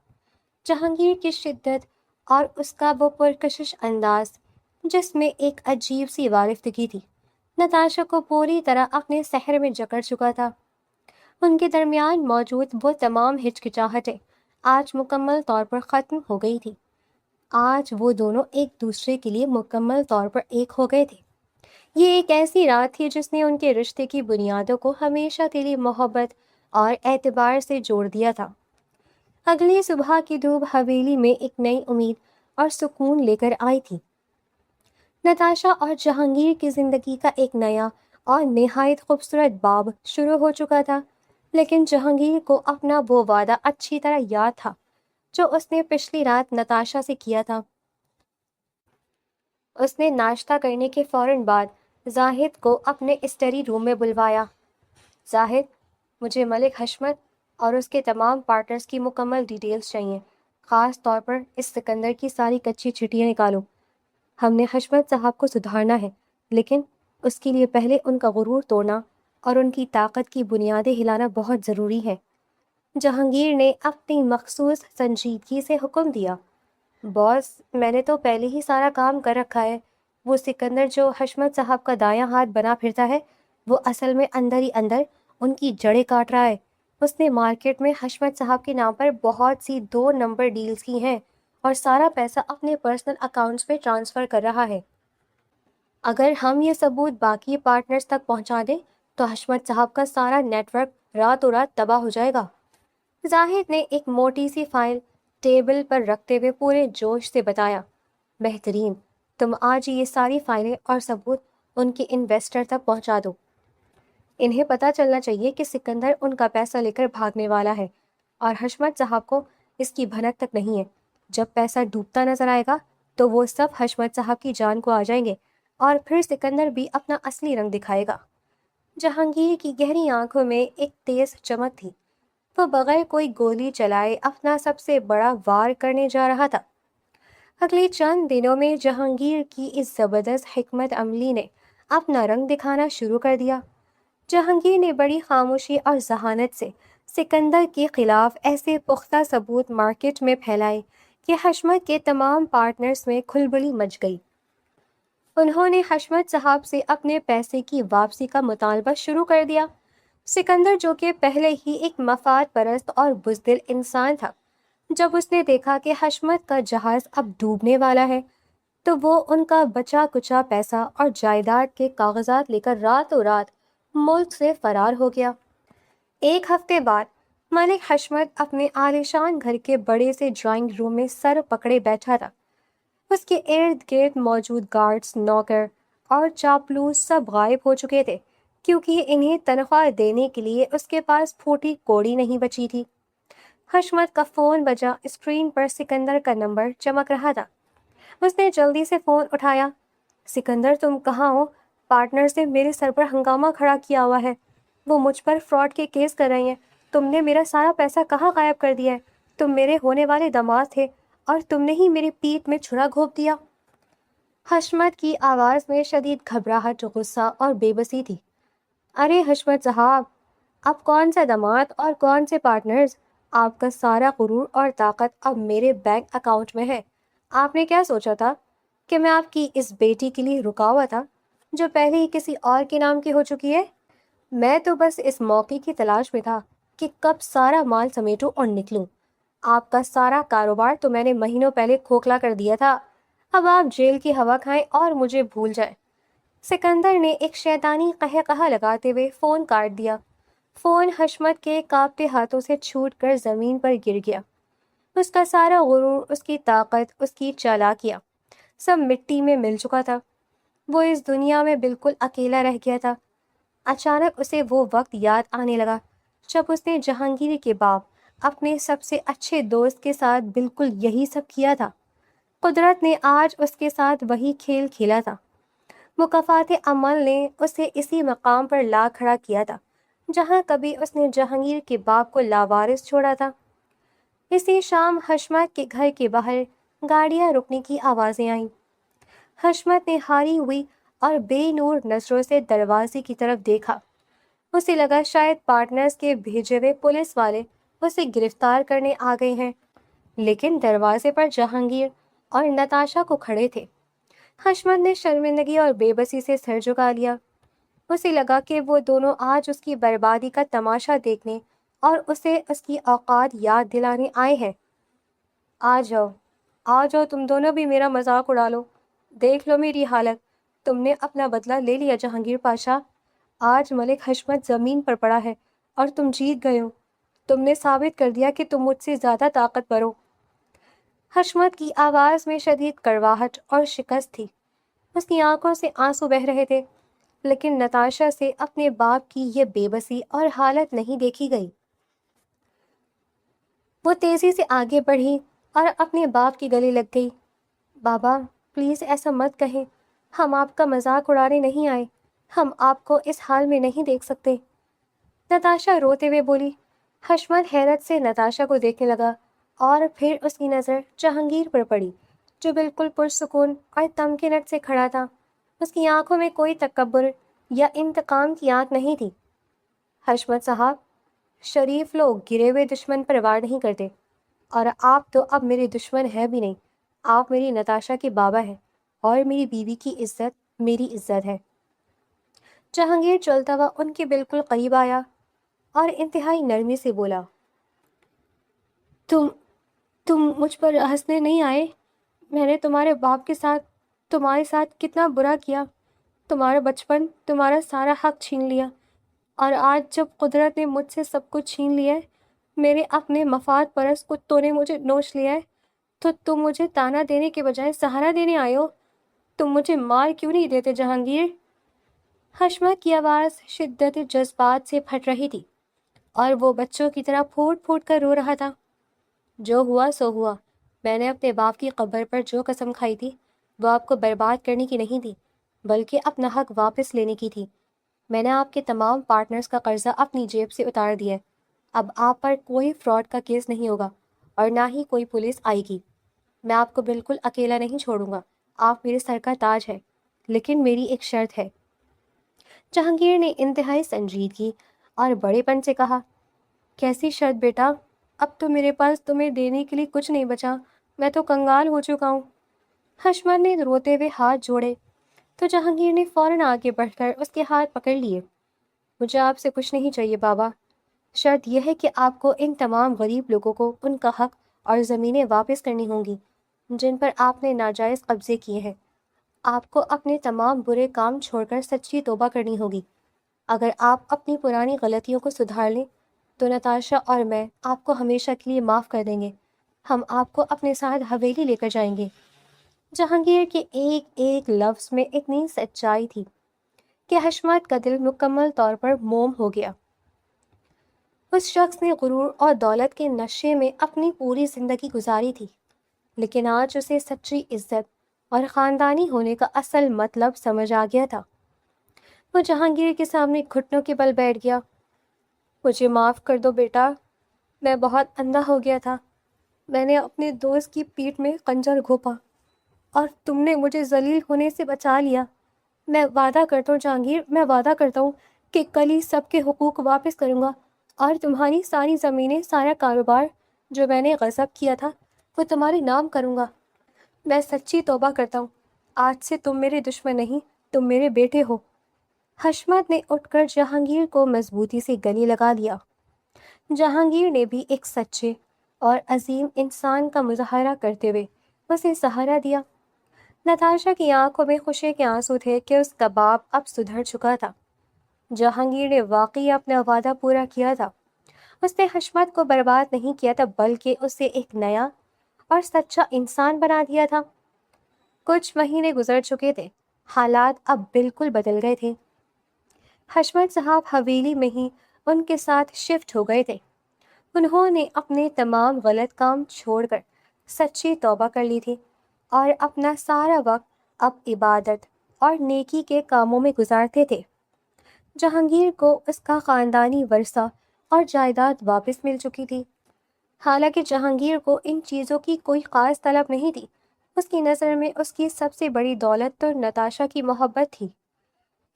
جہانگیر کی شدت اور اس کا وہ پرکشش انداز جس میں ایک عجیب سی وارفتگی تھی، نتاشا کو پوری طرح اپنے سحر میں جکڑ چکا تھا. ان کے درمیان موجود وہ تمام ہچکچاہٹیں آج مکمل طور پر ختم ہو گئی تھی. آج وہ دونوں ایک دوسرے کے لیے مکمل طور پر ایک ہو گئے تھے. یہ ایک ایسی رات تھی جس نے ان کے رشتے کی بنیادوں کو ہمیشہ کے لیے محبت اور اعتبار سے جوڑ دیا تھا. اگلی صبح کی دھوپ حویلی میں ایک نئی امید اور سکون لے کر آئی تھی. نتاشا اور جہانگیر کی زندگی کا ایک نیا اور نہایت خوبصورت باب شروع ہو چکا تھا، لیکن جہانگیر کو اپنا وہ وعدہ اچھی طرح یاد تھا جو اس نے پچھلی رات نتاشا سے کیا تھا. اس نے ناشتہ کرنے کے فوراً بعد زاہد کو اپنے اسٹڈی روم میں بلوایا. زاہد، مجھے ملک حشمت اور اس کے تمام پارٹنرز کی مکمل ڈیٹیلز چاہیے. خاص طور پر اس سکندر کی ساری کچی چٹیاں نکالو. ہم نے حشمت صاحب کو سدھارنا ہے، لیکن اس کے لیے پہلے ان کا غرور توڑنا اور ان کی طاقت کی بنیادیں ہلانا بہت ضروری ہے. جہانگیر نے اپنی مخصوص سنجیدگی سے حکم دیا. باس، میں نے تو پہلے ہی سارا کام کر رکھا ہے. وہ سکندر جو حشمت صاحب کا دایاں ہاتھ بنا پھرتا ہے، وہ اصل میں اندر ہی اندر ان کی جڑیں کاٹ رہا ہے. اس نے مارکیٹ میں حشمت صاحب کے نام پر بہت سی 2 نمبر ڈیلز کی ہیں اور سارا پیسہ اپنے پرسنل اکاؤنٹس میں ٹرانسفر کر رہا ہے. اگر ہم یہ ثبوت باقی پارٹنرز تک پہنچا دیں تو حشمت صاحب کا سارا نیٹ ورک راتوں رات تباہ ہو جائے گا۔ زاہد نے ایک موٹی سی فائل ٹیبل پر رکھتے ہوئے پورے جوش سے بتایا، بہترین، تم آج ہی یہ ساری فائلیں اور ثبوت ان کے انویسٹر تک پہنچا دو۔ انہیں پتہ چلنا چاہیے کہ سکندر ان کا پیسہ لے کر بھاگنے والا ہے اور حشمت صاحب کو اس کی بھنک تک نہیں ہے۔ جب پیسہ ڈوبتا نظر آئے گا تو وہ سب حشمت صاحب کی جان کو آ جائیں گے اور پھر سکندر بھی اپنا اصلی رنگ دکھائے گا۔ جہانگیر کی گہری آنکھوں میں ایک تیز چمک تھی۔ وہ بغیر کوئی گولی چلائے اپنا سب سے بڑا وار کرنے جا رہا تھا۔ اگلے چند دنوں میں جہانگیر کی اس زبردست حکمت عملی نے اپنا رنگ دکھانا شروع کر دیا۔ جہانگیر نے بڑی خاموشی اور ذہانت سے سکندر کے خلاف ایسے پختہ ثبوت مارکیٹ میں پھیلائے کہ حشمت کے تمام پارٹنرز میں کھلبلی مچ گئی۔ انہوں نے حشمت صاحب سے اپنے پیسے کی واپسی کا مطالبہ شروع کر دیا۔ سکندر، جو کہ پہلے ہی ایک مفاد پرست اور بزدل انسان تھا، جب اس نے دیکھا کہ حشمت کا جہاز اب ڈوبنے والا ہے تو وہ ان کا بچا کچا پیسہ اور جائیداد کے کاغذات لے کر راتوں رات ملک سے فرار ہو گیا۔ ایک ہفتے بعد ملک حشمت اپنے عالیشان گھر کے بڑے سے ڈرائنگ روم میں سر پکڑے بیٹھا تھا۔ اس کے ارد گرد موجود گارڈز، نوکر اور چاپلوس سب غائب ہو چکے تھے، کیونکہ انہیں تنخواہ دینے کے لیے اس کے پاس پھوٹی کوڑی نہیں بچی تھی۔ حشمت کا فون بجا، اسکرین پر سکندر کا نمبر چمک رہا تھا۔ اس نے جلدی سے فون اٹھایا۔ سکندر، تم کہاں ہو؟ پارٹنرز نے میرے سر پر ہنگامہ کھڑا کیا ہوا ہے۔ وہ مجھ پر فراڈ کے کیس کر رہے ہیں۔ تم نے میرا سارا پیسہ کہاں غائب کر دیا ہے؟ تم میرے ہونے والے داماد تھے اور تم نے ہی میری پیٹھ میں چھرا گھونپ دیا۔ حشمت کی آواز میں شدید گھبراہٹ، غصہ اور بے بسی تھی۔ ارے حشمت صاحب، اب کون سا داماد اور کون سے پارٹنرز؟ آپ کا سارا غرور اور طاقت اب میرے بینک اکاؤنٹ میں ہے۔ آپ نے کیا سوچا تھا کہ میں آپ کی اس بیٹی کے لیے رکا ہوا تھا جو پہلے ہی کسی اور کے نام کی ہو چکی ہے؟ میں تو بس اس موقع کی تلاش میں تھا کہ کب سارا مال سمیٹوں اور نکلوں۔ آپ کا سارا کاروبار تو میں نے مہینوں پہلے کھوکھلا کر دیا تھا۔ اب آپ جیل کی ہوا کھائیں اور مجھے بھول جائیں۔ سکندر نے ایک شیطانی قہقہہ لگاتے ہوئے فون کاٹ دیا۔ فون حشمت کے کانپتے ہاتھوں سے چھوٹ کر زمین پر گر گیا۔ اس کا سارا غرور، اس کی طاقت، اس کی چالاکیاں سب مٹی میں مل چکا تھا۔ وہ اس دنیا میں بالکل اکیلا رہ گیا تھا۔ اچانک اسے وہ وقت یاد آنے لگا جب اس نے جہانگیر کے باپ، اپنے سب سے اچھے دوست کے ساتھ بالکل یہی سب کیا تھا۔ قدرت نے آج اس کے ساتھ وہی کھیل کھیلا تھا۔ مکافات عمل نے اسے اسی مقام پر لا کھڑا کیا تھا جہاں کبھی اس نے جہانگیر کے باپ کو لاوارث چھوڑا تھا۔ اسی شام حشمت کے گھر کے باہر گاڑیاں رکنے کی آوازیں آئیں۔ حشمت نے ہاری ہوئی اور بے نور نظروں سے دروازے کی طرف دیکھا۔ اسے لگا شاید پارٹنرز کے بھیجے ہوئے پولیس والے اسے گرفتار کرنے آ گئے ہیں، لیکن دروازے پر جہانگیر اور نتاشا کو کھڑے تھے۔ حشمت نے شرمندگی اور بے بسی سے سر جھکا لیا۔ اسے لگا کہ وہ دونوں آج اس کی بربادی کا تماشا دیکھنے اور اسے اس کی اوقات یاد دلانے آئے ہیں۔ آ جاؤ، آ جاؤ، تم دونوں بھی میرا مذاق اڑا لو۔ دیکھ لو میری حالت۔ تم نے اپنا بدلہ لے لیا جہانگیر پاشا۔ آج ملک حشمت زمین پر پڑا ہے اور تم جیت گئے ہو۔ تم نے ثابت کر دیا کہ تم مجھ سے زیادہ طاقتور ہو۔ حشمت کی آواز میں شدید کڑواہٹ اور شکست تھی۔ اس کی آنکھوں سے آنسو بہہ رہے تھے، لیکن نتاشا سے اپنے باپ کی یہ بے بسی اور حالت نہیں دیکھی گئی۔ وہ تیزی سے آگے بڑھی اور اپنے باپ کی گلے لگ گئی۔ بابا، پلیز ایسا مت کہیں۔ ہم آپ کا مذاق اڑانے نہیں آئے۔ ہم آپ کو اس حال میں نہیں دیکھ سکتے۔ نتاشا روتے ہوئے بولی۔ حشمت حیرت سے نتاشا کو دیکھنے لگا اور پھر اس کی نظر جہانگیر پر پڑی، جو بالکل پرسکون اور تمکنت سے کھڑا تھا۔ اس کی آنکھوں میں کوئی تکبر یا انتقام کی آنکھ نہیں تھی۔ حشمت صاحب، شریف لوگ گرے ہوئے دشمن پر وار نہیں کرتے، اور آپ تو اب میرے دشمن ہیں بھی نہیں۔ آپ میری نتاشا کے بابا ہیں اور میری بیوی کی عزت میری عزت ہے۔ جہانگیر چلتا ہوا ان کے بالکل قریب آیا اور انتہائی نرمی سے بولا، تم مجھ پر ہنسنے نہیں آئے؟ میں نے تمہارے باپ کے ساتھ تمہارے ساتھ کتنا برا کیا۔ تمہارا بچپن، تمہارا سارا حق چھین لیا، اور آج جب قدرت نے مجھ سے سب کچھ چھین لیا ہے، میرے اپنے مفاد پرست کتوں نے مجھے نوچ لیا ہے، تو تم مجھے تانا دینے کے بجائے سہارا دینے آئے ہو۔ تم مجھے مار کیوں نہیں دیتے جہانگیر؟ حشمت کی آواز شدت جذبات سے پھٹ رہی تھی اور وہ بچوں کی طرح پھوٹ پھوٹ کر رو رہا تھا۔ جو ہوا سو ہوا۔ میں نے اپنے باپ کی قبر پر جو قسم کھائی تھی وہ آپ کو برباد کرنے کی نہیں تھی، بلکہ اپنا حق واپس لینے کی تھی۔ میں نے آپ کے تمام پارٹنرز کا قرضہ اپنی جیب سے اتار دیا ہے۔ اب آپ پر کوئی فراڈ کا کیس نہیں ہوگا اور نہ ہی کوئی پولیس آئے گی۔ میں آپ کو بالکل اکیلا نہیں چھوڑوں گا۔ آپ میرے سر کا تاج ہے، لیکن میری ایک شرط ہے۔ جہانگیر نے انتہائی سنجیدگی اور بڑے پن سے کہا، کیسی شرط بیٹا؟ اب تو میرے پاس تمہیں دینے کے لیے کچھ نہیں بچا، میں تو کنگال ہو چکا ہوں۔ حشمت نے روتے ہوئے ہاتھ جوڑے تو جہانگیر نے فوراً آگے بڑھ کر اس کے ہاتھ پکڑ لیے۔ مجھے آپ سے کچھ نہیں چاہیے بابا، شرط یہ ہے کہ آپ کو ان تمام غریب لوگوں کو ان کا حق اور زمینیں واپس کرنی ہوں گی جن پر آپ نے ناجائز قبضے کیے ہیں۔ آپ کو اپنے تمام برے کام چھوڑ کر سچی توبہ کرنی ہوگی۔ اگر آپ اپنی پرانی غلطیوں کو سدھار لیں تو نتاشا اور میں آپ کو ہمیشہ کے لیے معاف کر دیں گے۔ ہم آپ کو اپنے ساتھ حویلی لے کر جائیں گے۔ جہانگیر کے ایک ایک لفظ میں اتنی سچائی تھی کہ حشمت کا دل مکمل طور پر موم ہو گیا۔ اس شخص نے غرور اور دولت کے نشے میں اپنی پوری زندگی گزاری تھی، لیکن آج اسے سچی عزت اور خاندانی ہونے کا اصل مطلب سمجھ آ گیا تھا۔ وہ جہانگیر کے سامنے گھٹنوں کے بل بیٹھ گیا۔ مجھے معاف کر دو بیٹا، میں بہت اندھا ہو گیا تھا۔ میں نے اپنے دوست کی پیٹھ میں خنجر گھونپا اور تم نے مجھے ذلیل ہونے سے بچا لیا۔ میں وعدہ کرتا ہوں جہانگیر، میں وعدہ کرتا ہوں کہ کل ہی سب کے حقوق واپس کروں گا اور تمہاری ساری زمینیں، سارا کاروبار جو میں نے غصب کیا تھا وہ تمہارے نام کروں گا۔ میں سچی توبہ کرتا ہوں، آج سے تم میرے دشمن نہیں، تم میرے بیٹے ہو۔ حشمت نے اٹھ کر جہانگیر کو مضبوطی سے گلے لگا لیا۔ جہانگیر نے بھی ایک سچے اور عظیم انسان کا مظاہرہ کرتے ہوئے اسے سہارا دیا۔ نتاشا کی آنکھوں میں خوشی کے آنسو تھے کہ اس کا باپ اب سدھر چکا تھا۔ جہانگیر نے واقعی اپنا وعدہ پورا کیا تھا۔ اس نے حشمت کو برباد نہیں کیا تھا، بلکہ اسے ایک نیا اور سچا انسان بنا دیا تھا۔ کچھ مہینے گزر چکے تھے، حالات اب بالکل بدل گئے تھے۔ حشمت صاحب حویلی میں ہی ان کے ساتھ شفٹ ہو گئے تھے۔ انہوں نے اپنے تمام غلط کام چھوڑ کر سچی توبہ کر لی تھی اور اپنا سارا وقت اب عبادت اور نیکی کے کاموں میں گزارتے تھے۔ جہانگیر کو اس کا خاندانی ورثہ اور جائیداد واپس مل چکی تھی۔ حالانکہ جہانگیر کو ان چیزوں کی کوئی خاص طلب نہیں تھی، اس کی نظر میں اس کی سب سے بڑی دولت تو نتاشا کی محبت تھی۔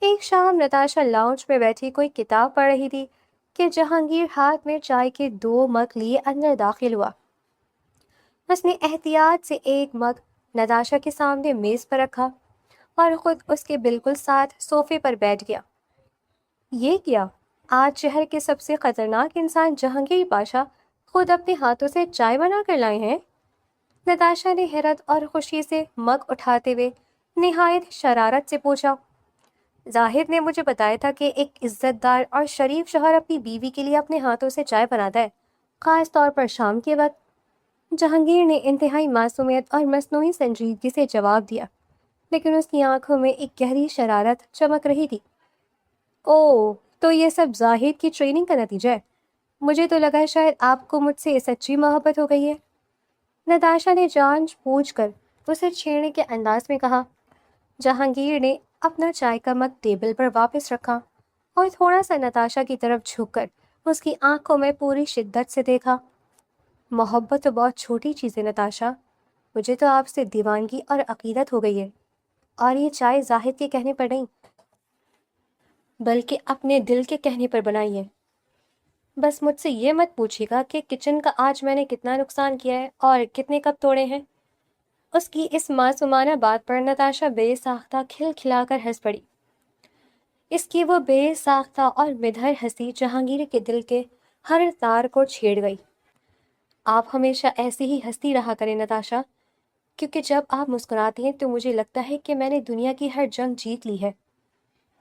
ایک شام نتاشا لاؤنج میں بیٹھی کوئی کتاب پڑھ رہی تھی کہ جہانگیر ہاتھ میں چائے کے 2 مگ لیے اندر داخل ہوا۔ اس نے احتیاط سے ایک مگ نتاشا کے سامنے میز پر رکھا اور خود اس کے بالکل ساتھ صوفے پر بیٹھ گیا۔ یہ کیا؟ آج شہر کے سب سے خطرناک انسان جہانگیر پاشا خود اپنے ہاتھوں سے چائے بنا کر لائے ہیں؟ نتاشا نے حیرت اور خوشی سے مگ اٹھاتے ہوئے نہایت شرارت سے پوچھا۔ زاہد نے مجھے بتایا تھا کہ ایک عزت دار اور شریف شوہر اپنی بیوی کے لیے اپنے ہاتھوں سے چائے بناتا ہے، خاص طور پر شام کے وقت۔ جہانگیر نے انتہائی معصومیت اور مصنوعی سنجیدگی سے جواب دیا، لیکن اس کی آنکھوں میں ایک گہری شرارت چمک رہی تھی۔ اوہ، تو یہ سب زاہد کی ٹریننگ کا نتیجہ ہے؟ مجھے تو لگا شاید آپ کو مجھ سے سچی محبت ہو گئی ہے۔ نتاشا نے جان بوجھ کر اسے چھیڑنے کے انداز میں کہا۔ جہانگیر نے اپنا چائے کا مگ ٹیبل پر واپس رکھا اور تھوڑا سا نتاشا کی طرف جھک کر اس کی آنکھوں میں پوری شدت سے دیکھا۔ محبت تو بہت چھوٹی چیز ہے نتاشا، مجھے تو آپ سے دیوانگی اور عقیدت ہو گئی ہے، اور یہ چائے زاہد کے کہنے پر نہیں بلکہ اپنے دل کے کہنے پر بنائی ہے۔ بس مجھ سے یہ مت پوچھیے گا کہ کچن کا آج میں نے کتنا نقصان کیا ہے اور کتنے کپ توڑے ہیں۔ اس کی اس معصومانہ بات پر نتاشا بے ساختہ کھل کھلا کر ہنس پڑی۔ اس کی وہ بے ساختہ اور مدھر ہنسی جہانگیر کے دل کے ہر تار کو چھیڑ گئی۔ آپ ہمیشہ ایسی ہی ہنستی رہا کریں نتاشا، کیونکہ جب آپ مسکراتی ہیں تو مجھے لگتا ہے کہ میں نے دنیا کی ہر جنگ جیت لی ہے۔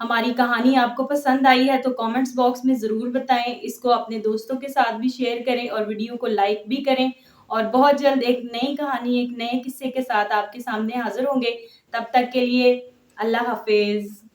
ہماری کہانی آپ کو پسند آئی ہے تو کامنٹس باکس میں ضرور بتائیں. اس کو اپنے دوستوں کے ساتھ بھی شیئر کریں اور ویڈیو کو لائک بھی کریں. اور بہت جلد ایک نئی کہانی ایک نئے قصے کے ساتھ آپ کے سامنے حاضر ہوں گے. تب تک کے لیے اللہ حافظ.